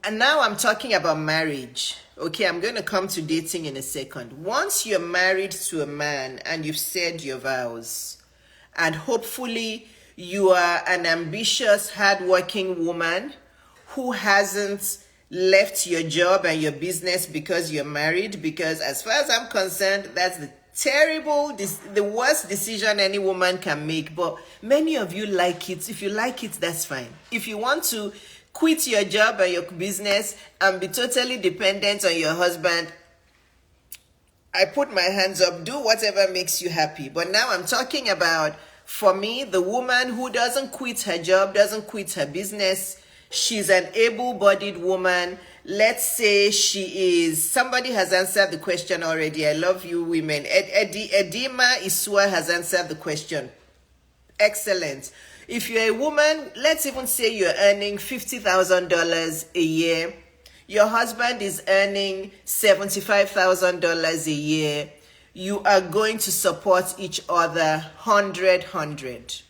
And now I'm talking about marriage. Okay, I'm going to come to dating in a second. Once you're married to a man and you've said your vows, and hopefully you are an ambitious, hardworking woman who hasn't left your job and your business because you're married, because as far as I'm concerned, that's the worst decision any woman can make. But many of you like it. If you like it, that's fine. If you want to quit your job and your business and be totally dependent on your husband, I put my hands up. Do whatever makes you happy. But now I'm talking about, for me, the woman who doesn't quit her job, doesn't quit her business. She's an able-bodied woman. Let's say she is, somebody has answered the question already. I love you women. Edima Isua has answered the question. Excellent. If you're a woman, let's even say you're earning $50,000 a year. Your husband is earning $75,000 a year. You are going to support each other 100-100.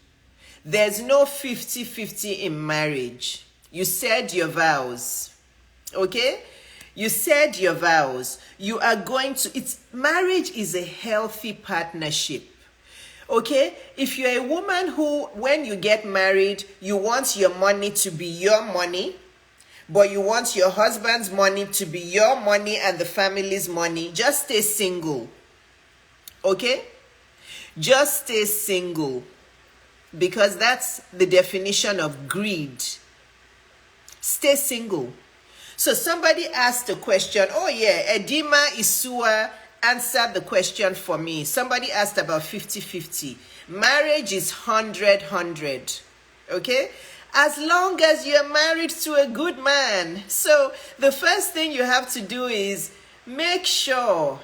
There's no 50-50 in marriage. You said your vows. Okay? You said your vows. You are going to, marriage is a healthy partnership. Okay, if you're a woman who, when you get married, you want your money to be your money, but you want your husband's money to be your money and the family's money, just stay single. Okay? Just stay single. Because that's the definition of greed. Stay single. So somebody asked a question. Oh yeah, Edima Isua answered the question for me. Somebody asked about 50-50. Marriage is 100-100. Okay? As long as you're married to a good man. So the first thing you have to do is make sure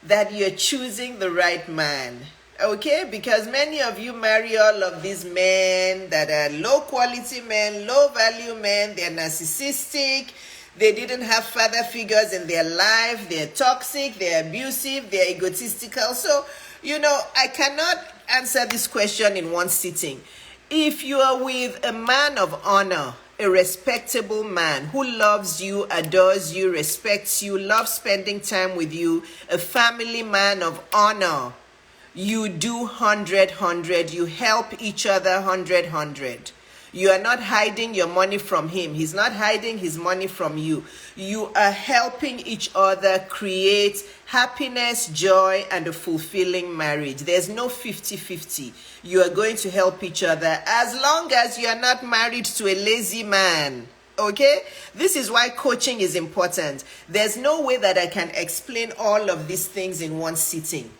that you're choosing the right man. Okay? Because many of you marry all of these men that are low quality men, low value men, they're narcissistic, they didn't have father figures in their life, they're toxic, they're abusive, they're egotistical. So, I cannot answer this question in one sitting. If you are with a man of honor, a respectable man who loves you, adores you, respects you, loves spending time with you, a family man of honor, you do 100-100. You help each other 100-100. You are not hiding your money from him. He's not hiding his money from you. You are helping each other create happiness, joy, and a fulfilling marriage. There's no 50-50. You are going to help each other as long as you are not married to a lazy man. Okay? This is why coaching is important. There's no way that I can explain all of these things in one sitting.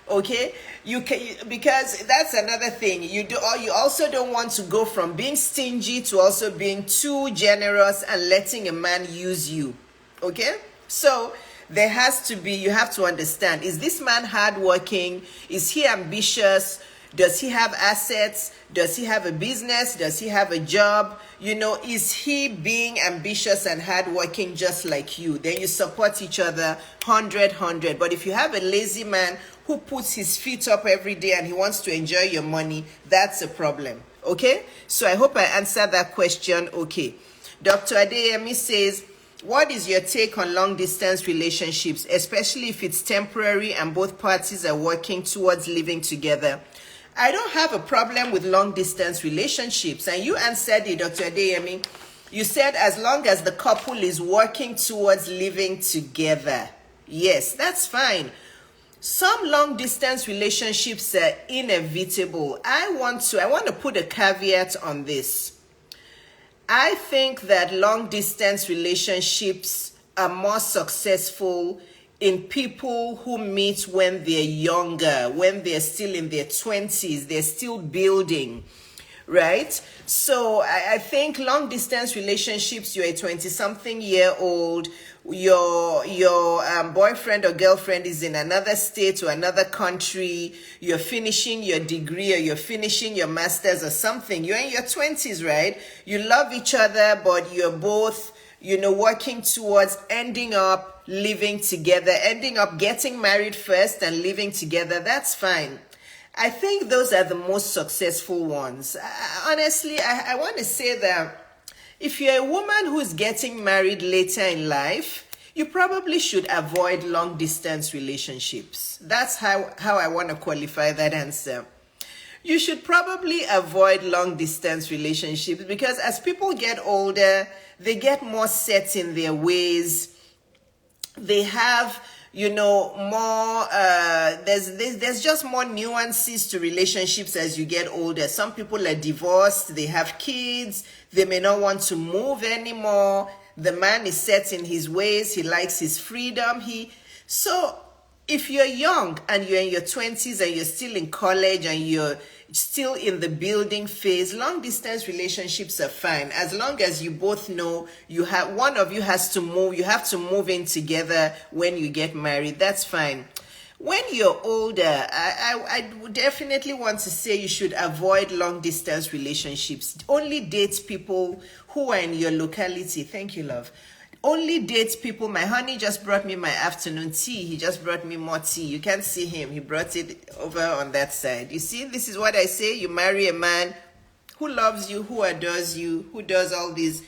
Okay, you can, because that's another thing. You also don't want to go from being stingy to also being too generous and letting a man use you. Okay, so there has to be, you have to understand, is this man hardworking? Is he ambitious? Does he have assets? Does he have a business? Does he have a job? Is he being ambitious and hardworking just like you? Then you support each other 100-100. But if you have a lazy man who puts his feet up every day and he wants to enjoy your money, that's a problem. Okay? So I hope I answered that question okay. Dr. Adeyemi says, what is your take on long-distance relationships, especially if it's temporary and both parties are working towards living together? I don't have a problem with long-distance relationships. And you answered it, Dr. Adeyemi. You said as long as the couple is working towards living together. Yes, that's fine. Some long-distance relationships are inevitable. I want to put a caveat on this. I think that long-distance relationships are more successful in people who meet when they're younger, when they're still in their 20s, they're still building, right? So I think long-distance relationships, you're a 20-something-year-old, your boyfriend or girlfriend is in another state or another country, you're finishing your degree or you're finishing your master's or something, you're in your 20s, right? You love each other, but you're both, working towards ending up living together, ending up getting married first and living together. That's fine. I think those are the most successful ones. Honestly, I want to say that if you're a woman who's getting married later in life, you probably should avoid long-distance relationships. That's how I want to qualify that answer. You should probably avoid long-distance relationships because as people get older, they get more set in their ways. They have, more, there's just more nuances to relationships as you get older. Some people are divorced, they have kids, they may not want to move anymore. The man is set in his ways, he likes his freedom. So if you're young and you're in your 20s and you're still in college and you're still in the building phase, long distance relationships are fine as long as you both know one of you has to move, you have to move in together when you get married. That's fine. When you're older, I would definitely want to say you should avoid long distance relationships. Only date people who are in your locality. Thank you, love. Only date people. My honey just brought me my afternoon tea. He just brought me more tea. You can't see him. He brought it over on that side. You see, this is what I say. You marry a man who loves you, who adores you, who does all these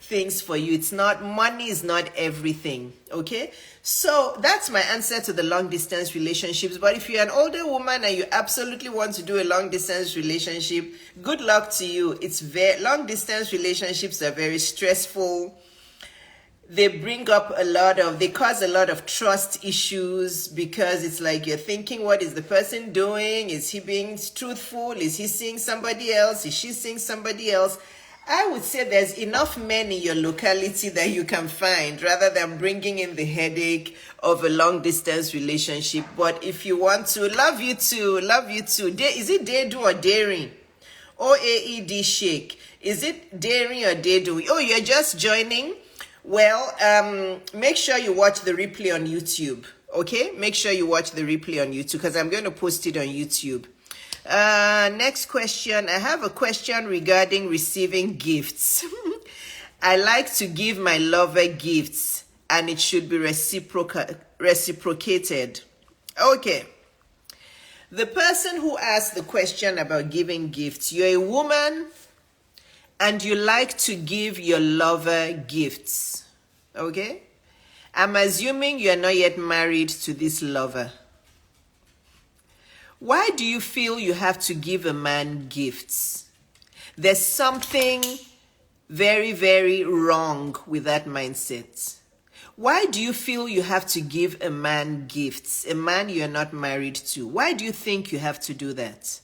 things for you. It's not, money is not everything, okay? So that's my answer to the long distance relationships. But if you're an older woman and you absolutely want to do a long distance relationship, good luck to you. It's long distance relationships are very stressful. They cause a lot of trust issues, because it's like you're thinking, what is the person doing? Is he being truthful? Is he seeing somebody else? Is she seeing somebody else? I would say there's enough men in your locality that you can find, rather than bringing in the headache of a long distance relationship. But if you want to, love you too. Is it Dedu or Daring? OAED Shake. Is it Daring or Dedu? Oh, you're just joining? Well, make sure you watch the replay on YouTube, okay? Make sure you watch the replay on YouTube, because I'm going to post it on YouTube. Next question. I have a question regarding receiving gifts. I like to give my lover gifts, and it should be reciprocated. Okay. The person who asked the question about giving gifts, you're a woman, and you like to give your lover gifts, okay? I'm assuming you're not yet married to this lover. Why do you feel you have to give a man gifts? There's something very, very wrong with that mindset. Why do you feel you have to give a man gifts, a man you're not married to? Why do you think you have to do that?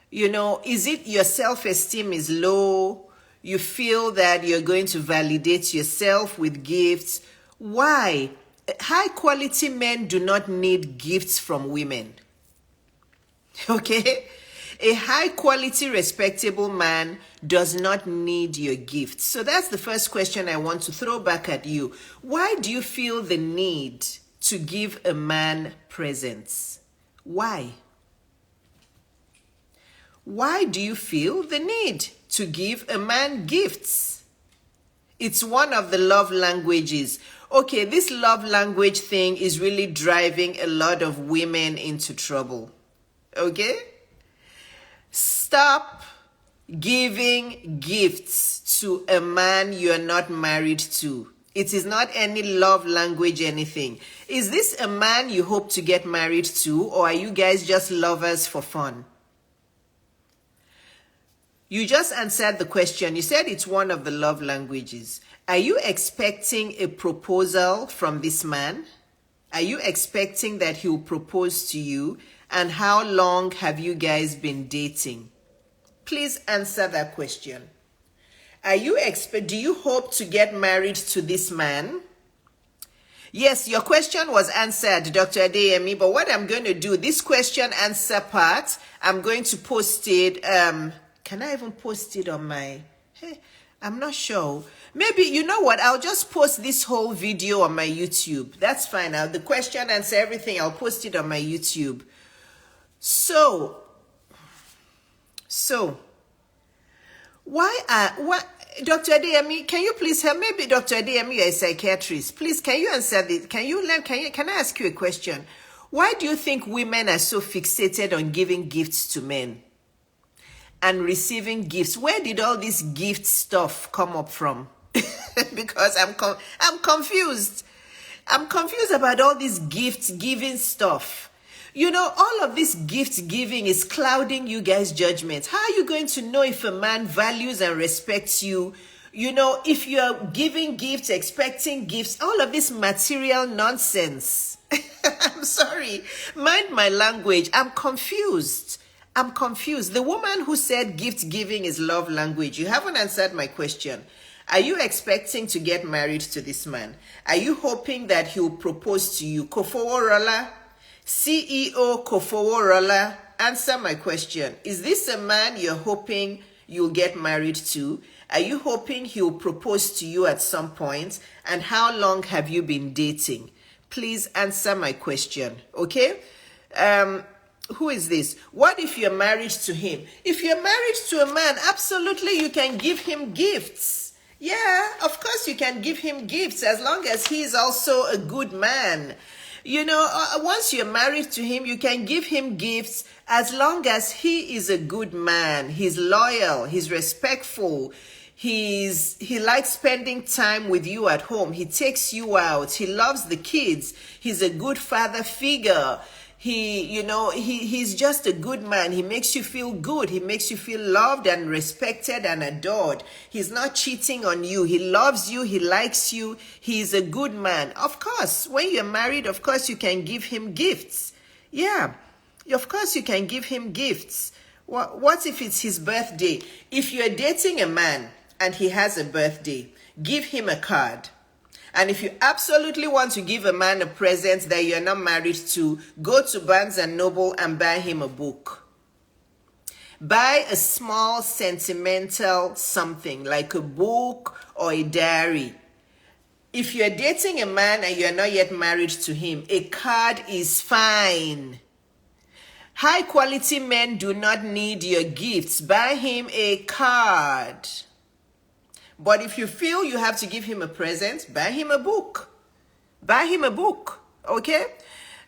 You know, is it your self-esteem is low? You feel that you're going to validate yourself with gifts? Why? High-quality men do not need gifts from women. Okay? A high-quality, respectable man does not need your gifts. So that's the first question I want to throw back at you. Why do you feel the need to give a man presents? Why? Why do you feel the need to give a man gifts? It's one of the love languages. Okay, this love language thing is really driving a lot of women into trouble. Okay? Stop giving gifts to a man you're not married to. It is not any love language anything. Is this a man you hope to get married to, or are you guys just lovers for fun? You just answered the question. You said it's one of the love languages. Are you expecting a proposal from this man? Are you expecting that he'll propose to you? And how long have you guys been dating? Please answer that question. Do you hope to get married to this man? Yes, your question was answered, Dr. Adeyemi, but what I'm going to do, this question answer part, I'm going to post it. Can I even post it on my... Hey, I'm not sure. Maybe, you know what? I'll just post this whole video on my YouTube. That's fine. The question, answer, everything, I'll post it on my YouTube. So, why, Dr. Adeyemi, can you please help? Maybe Dr. Adeyemi, you're a psychiatrist. Please, can you answer this? Can I ask you a question? Why do you think women are so fixated on giving gifts to men and receiving gifts? Where did all this gift stuff come up from? Because I'm confused. I'm confused about all this gift giving stuff. You know, all of this gift giving is clouding you guys' judgment. How are you going to know if a man values and respects you? You know, if you're giving gifts, expecting gifts, all of this material nonsense. I'm sorry. Mind my language. I'm confused. The woman who said gift giving is love language, you haven't answered my question. Are you expecting to get married to this man? Are you hoping that he'll propose to you? Kofoworola, CEO Kofoworola, answer my question. Is this a man you're hoping you'll get married to? Are you hoping he'll propose to you at some point? And how long have you been dating? Please answer my question, okay? Who is this? What if you're married to him? If you're married to a man, absolutely you can give him gifts. Yeah, of course you can give him gifts as long as he's also a good man. You know, once you're married to him, you can give him gifts as long as he is a good man. He's loyal, he's respectful. He likes spending time with you at home. He takes you out. He loves the kids. He's a good father figure. He's just a good man. He makes you feel good. He makes you feel loved and respected and adored. He's not cheating on you. He loves you. He likes you. He's a good man. Of course, when you're married, of course, you can give him gifts. Yeah, of course, you can give him gifts. What if it's his birthday? If you're dating a man and he has a birthday, give him a card. And if you absolutely want to give a man a present that you're not married to, go to Barnes and Noble and buy him a book. Buy a small sentimental something like a book or a diary. If you're dating a man and you're not yet married to him, a card is fine. High quality men do not need your gifts. Buy him a card. But if you feel you have to give him a present, buy him a book. Buy him a book, okay?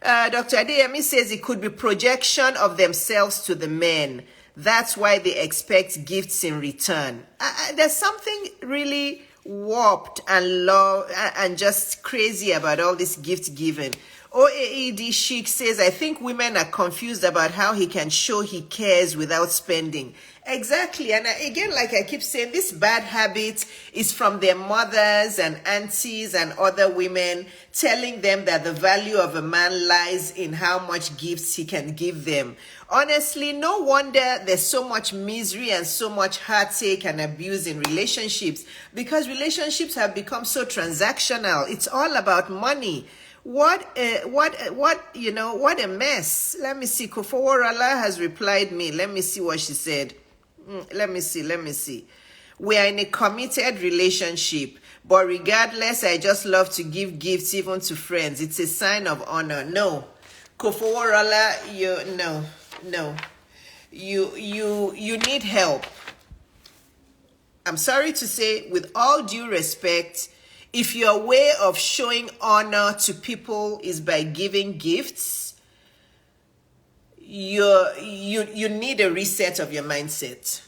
Dr. Adeyemi says it could be projection of themselves to the men. That's why they expect gifts in return. There's something really warped and low and just crazy about all this gift giving. OAED Chic says, I think women are confused about how he can show he cares without spending. Exactly. And again, like I keep saying, this bad habit is from their mothers and aunties and other women telling them that the value of a man lies in how much gifts he can give them. Honestly, no wonder there's so much misery and so much heartache and abuse in relationships, because relationships have become so transactional. It's all about money. What a mess. Let me see. Kofoworala has replied me. Let me see what she said. Let me see. We are in a committed relationship, but regardless, I just love to give gifts even to friends. It's a sign of honor. No. Kofoworala, you need help. I'm sorry to say, with all due respect, if your way of showing honor to people is by giving gifts, you need a reset of your mindset.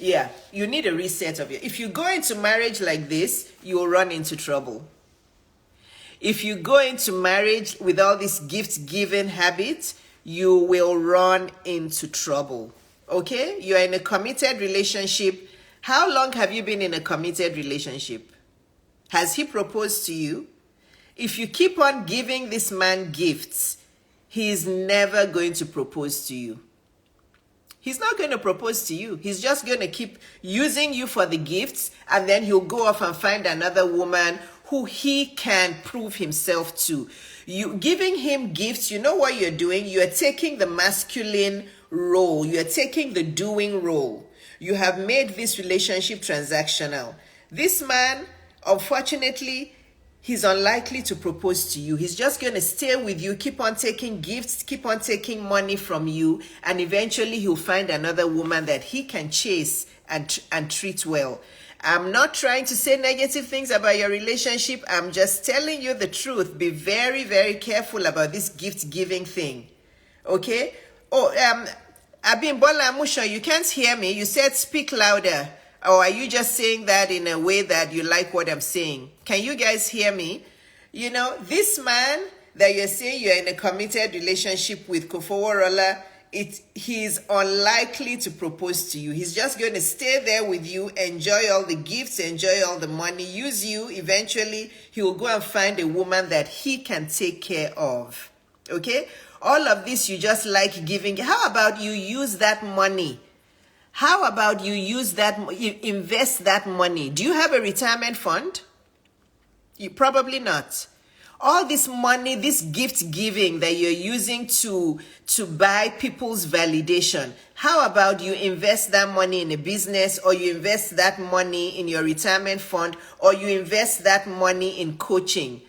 Yeah, you need a reset of your... If you go into marriage like this, you will run into trouble. If you go into marriage with all this gift-giving habit, you will run into trouble. Okay? You're in a committed relationship. How long have you been in a committed relationship? Has he proposed to you? If you keep on giving this man gifts, he is never going to propose to you. He's not going to propose to you. He's just going to keep using you for the gifts, and then he'll go off and find another woman who he can prove himself to. You giving him gifts, you know what you're doing? You're taking the masculine role. You're taking the doing role. You have made this relationship transactional. This man, unfortunately, he's unlikely to propose to you. He's just going to stay with you, keep on taking gifts, keep on taking money from you, and eventually he'll find another woman that he can chase and treat well. I'm not trying to say negative things about your relationship. I'm just telling you the truth. Be very, very careful about this gift-giving thing. Okay? Oh, Abimbola Musho, you can't hear me. You said speak louder. Or are you just saying that in a way that you like what I'm saying? Can you guys hear me? You know, this man that you're saying you're in a committed relationship with, Kofoworala, he's unlikely to propose to you. He's just going to stay there with you, enjoy all the gifts, enjoy all the money, use you. Eventually, he will go and find a woman that he can take care of. Okay? All of this you just like giving. How about you use that money? How about you use that, you invest that money? Do you have a retirement fund? You probably not. All this money, this gift giving that you're using to buy people's validation, how about you invest that money in a business, or you invest that money in your retirement fund, or you invest that money in coaching?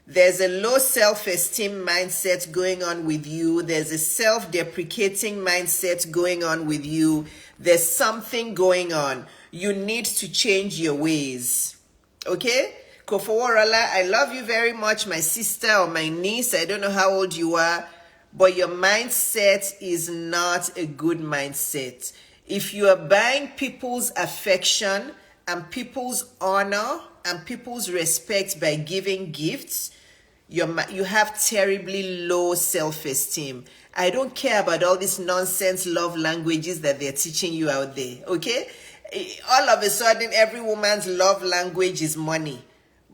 There's a low self-esteem mindset going on with you. There's a self-deprecating mindset going on with you. There's something going on. You need to change your ways. Okay? Kofoworala, I love you very much, my sister or my niece. I don't know how old you are, but your mindset is not a good mindset. If you are buying people's affection and people's honor and people's respect by giving gifts, you have terribly low self-esteem. I don't care about all these nonsense love languages that they're teaching you out there, okay? All of a sudden, every woman's love language is money.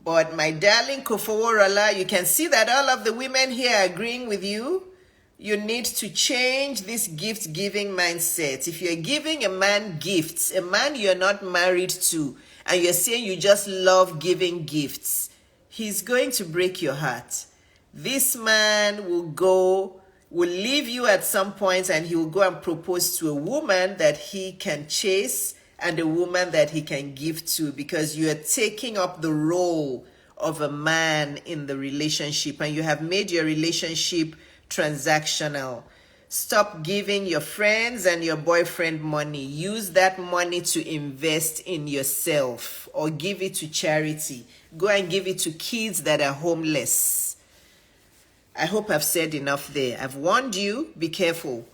But my darling Kofoworola, you can see that all of the women here are agreeing with you. You need to change this gift-giving mindset. If you're giving a man gifts, a man you're not married to, and you're saying you just love giving gifts, he's going to break your heart. This man will leave you at some point, and he will go and propose to a woman that he can chase and a woman that he can give to, because you are taking up the role of a man in the relationship and you have made your relationship transactional. Stop giving your friends and your boyfriend money. Use that money to invest in yourself or give it to charity. Go and give it to kids that are homeless. I hope I've said enough there. I've warned you, be careful.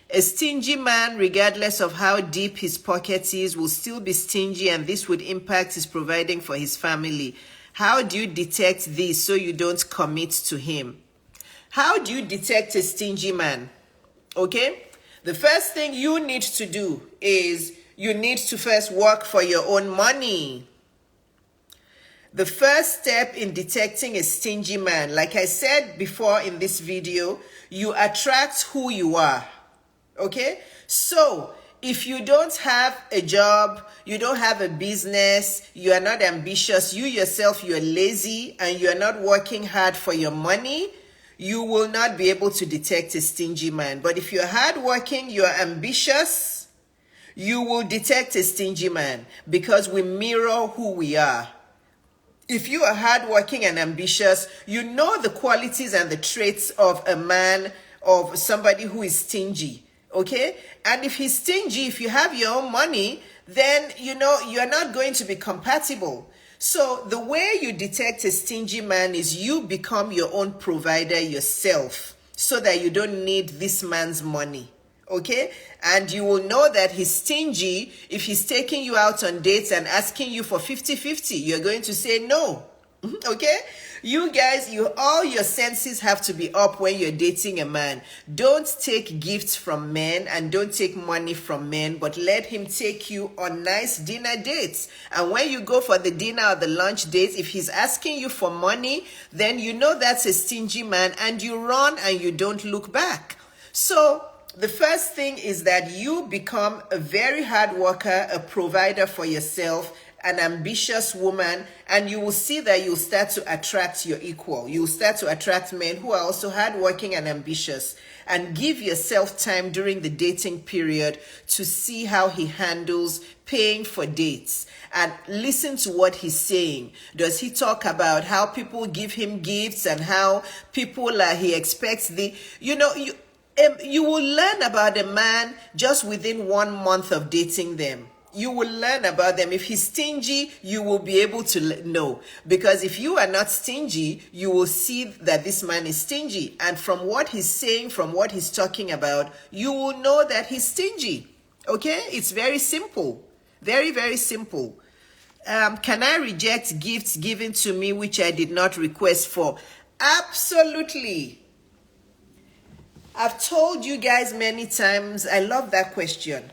A stingy man, regardless of how deep his pocket is, will still be stingy, and this would impact his providing for his family. How do you detect this so you don't commit to him? How do you detect a stingy man? Okay? The first thing you need to do is you need to first work for your own money. The first step in detecting a stingy man, like I said before in this video, you attract who you are. Okay? So, if you don't have a job, you don't have a business, you are not ambitious, you yourself, you're lazy, and you're not working hard for your money, you will not be able to detect a stingy man. But if you're hardworking, you're ambitious, you will detect a stingy man because we mirror who we are. If you are hardworking and ambitious, you know the qualities and the traits of a man, of somebody who is stingy. Okay? And if he's stingy, if you have your own money, then, you're not going to be compatible. So the way you detect a stingy man is you become your own provider yourself so that you don't need this man's money. Okay? And you will know that he's stingy if he's taking you out on dates and asking you for 50-50. You're going to say no. Okay? You guys, all your senses have to be up when you're dating a man. Don't take gifts from men and don't take money from men, but let him take you on nice dinner dates. And when you go for the dinner or the lunch dates, if he's asking you for money, then you know that's a stingy man and you run and you don't look back. So the first thing is that you become a very hard worker, a provider for yourself, an ambitious woman, and you will see that you'll start to attract your equal. You'll start to attract men who are also hardworking and ambitious. And give yourself time during the dating period to see how he handles paying for dates. And listen to what he's saying. Does he talk about how people give him gifts and how people he expects you will learn about a man just within 1 month of dating them. You will learn about them. If he's stingy, you will be able to know. Because if you are not stingy, you will see that this man is stingy. And from what he's saying, from what he's talking about, you will know that he's stingy. Okay? It's very simple. Very, very simple. Can I reject gifts given to me which I did not request for? Absolutely. I've told you guys many times, I love that question.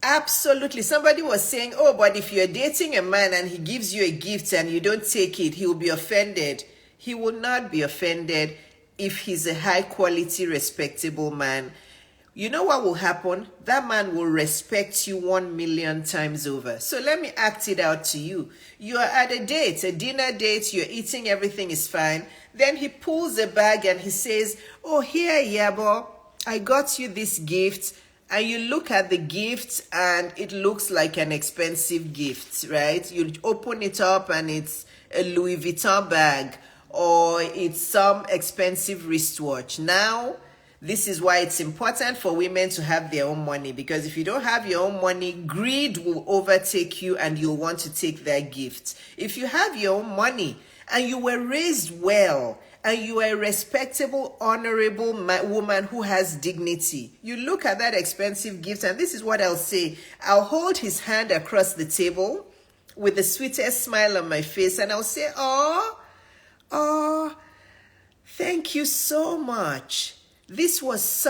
Absolutely. Somebody was saying, oh, but if you're dating a man and he gives you a gift and you don't take it, he will be offended. He will not be offended if he's a high quality, respectable man. You know what will happen? That man will respect you 1 million times over. So let me act it out to you. You are at a date, a dinner date, you're eating, everything is fine. Then he pulls a bag and he says, oh, here, Iyabo, I got you this gift. And you look at the gift and it looks like an expensive gift, right? You open it up and it's a Louis Vuitton bag or it's some expensive wristwatch. Now, this is why it's important for women to have their own money, because if you don't have your own money, greed will overtake you and you'll want to take their gift. If you have your own money and you were raised well, and you are a respectable, honorable woman who has dignity. You look at that expensive gift, and this is what I'll say. I'll hold his hand across the table with the sweetest smile on my face, and I'll say, oh, thank you so much. This was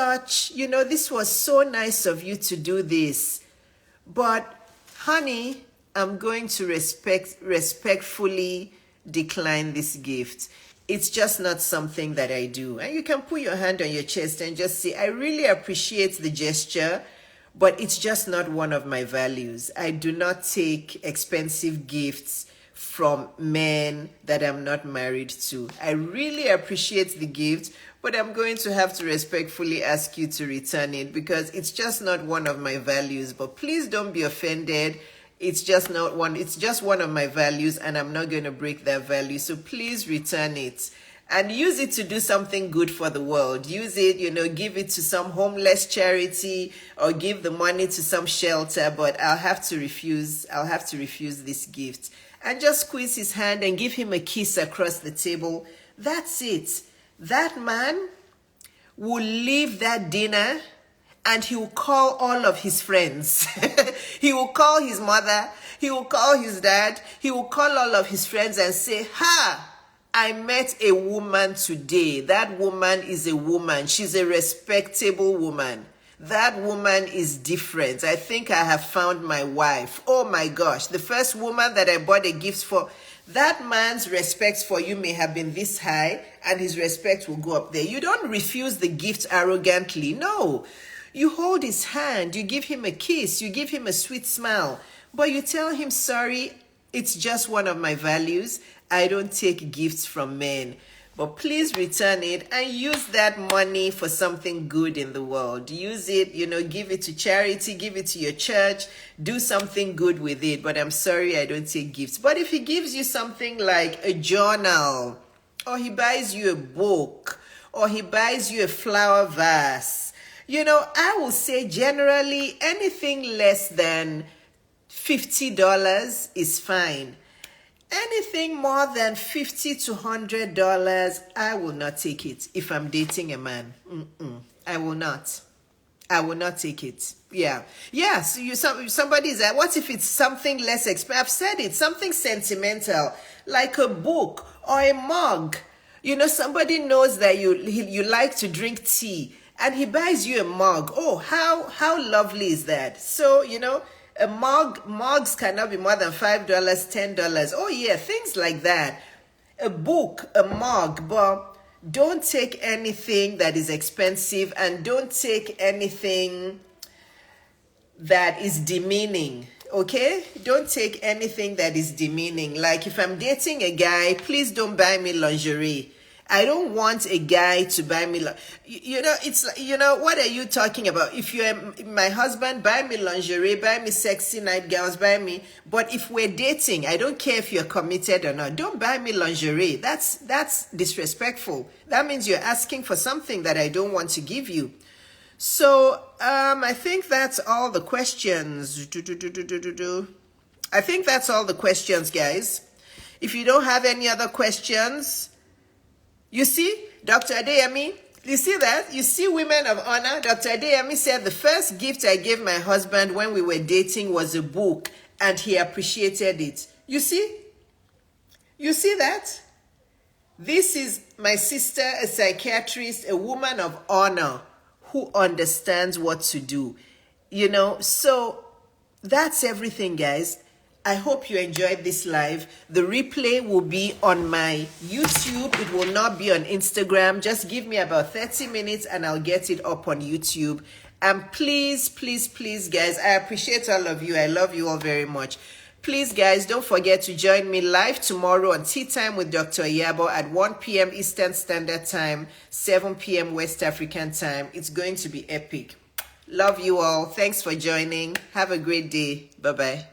this was so nice of you to do this. But, honey, I'm going to respectfully decline this gift. It's just not something that I do. And you can put your hand on your chest and just say, I really appreciate the gesture, but it's just not one of my values. I do not take expensive gifts from men that I'm not married to. I really appreciate the gift, but I'm going to have to respectfully ask you to return it because it's just not one of my values. But please don't be offended. It's just one of my values, and I'm not going to break that value. So please return it and use it to do something good for the world. Use it, give it to some homeless charity or give the money to some shelter, but I'll have to refuse this gift. And just squeeze his hand and give him a kiss across the table. That's it. That man will leave that dinner and he will call all of his friends. He will call his mother. He will call his dad. He will call all of his friends and say, I met a woman today. That woman is a woman. She's a respectable woman. That woman is different. I think I have found my wife. Oh my gosh. The first woman that I bought a gift for, that man's respect for you may have been this high and his respect will go up there. You don't refuse the gift arrogantly. No. You hold his hand, you give him a kiss, you give him a sweet smile, but you tell him, sorry, it's just one of my values. I don't take gifts from men, but please return it and use that money for something good in the world. Use it, give it to charity, give it to your church, do something good with it. But I'm sorry, I don't take gifts. But if he gives you something like a journal, or he buys you a book, or he buys you a flower vase, I will say generally anything less than $50 is fine. Anything more than $50 to $100, I will not take it if I'm dating a man. I will not. I will not take it. Yeah. Yes, somebody is like, what if it's something less expensive? I've said it, something sentimental, like a book or a mug. Somebody knows that you like to drink tea, and he buys you a mug. Oh, how lovely is that? So, mugs cannot be more than $5, $10. Oh yeah, things like that. A book, a mug, but don't take anything that is expensive and don't take anything that is demeaning. Okay? Don't take anything that is demeaning. Like if I'm dating a guy, please don't buy me lingerie. I don't want a guy to buy me, it's like, what are you talking about? If you're my husband, buy me lingerie, buy me sexy nightgowns, buy me. But if we're dating, I don't care if you're committed or not. Don't buy me lingerie. That's disrespectful. That means you're asking for something that I don't want to give you. So, I think that's all the questions. I think that's all the questions, guys. If you don't have any other questions, you see, Dr. Adeyemi, you see that? You see women of honor? Dr. Adeyemi said, the first gift I gave my husband when we were dating was a book, and he appreciated it. You see? You see that? This is my sister, a psychiatrist, a woman of honor who understands what to do. So that's everything, guys. I hope you enjoyed this live. The replay will be on my YouTube. It will not be on Instagram. Just give me about 30 minutes and I'll get it up on YouTube. And please, please, please, guys, I appreciate all of you. I love you all very much. Please, guys, don't forget to join me live tomorrow on Tea Time with Dr. Iyabo at 1 p.m. Eastern Standard Time, 7 p.m. West African Time. It's going to be epic. Love you all. Thanks for joining. Have a great day. Bye-bye.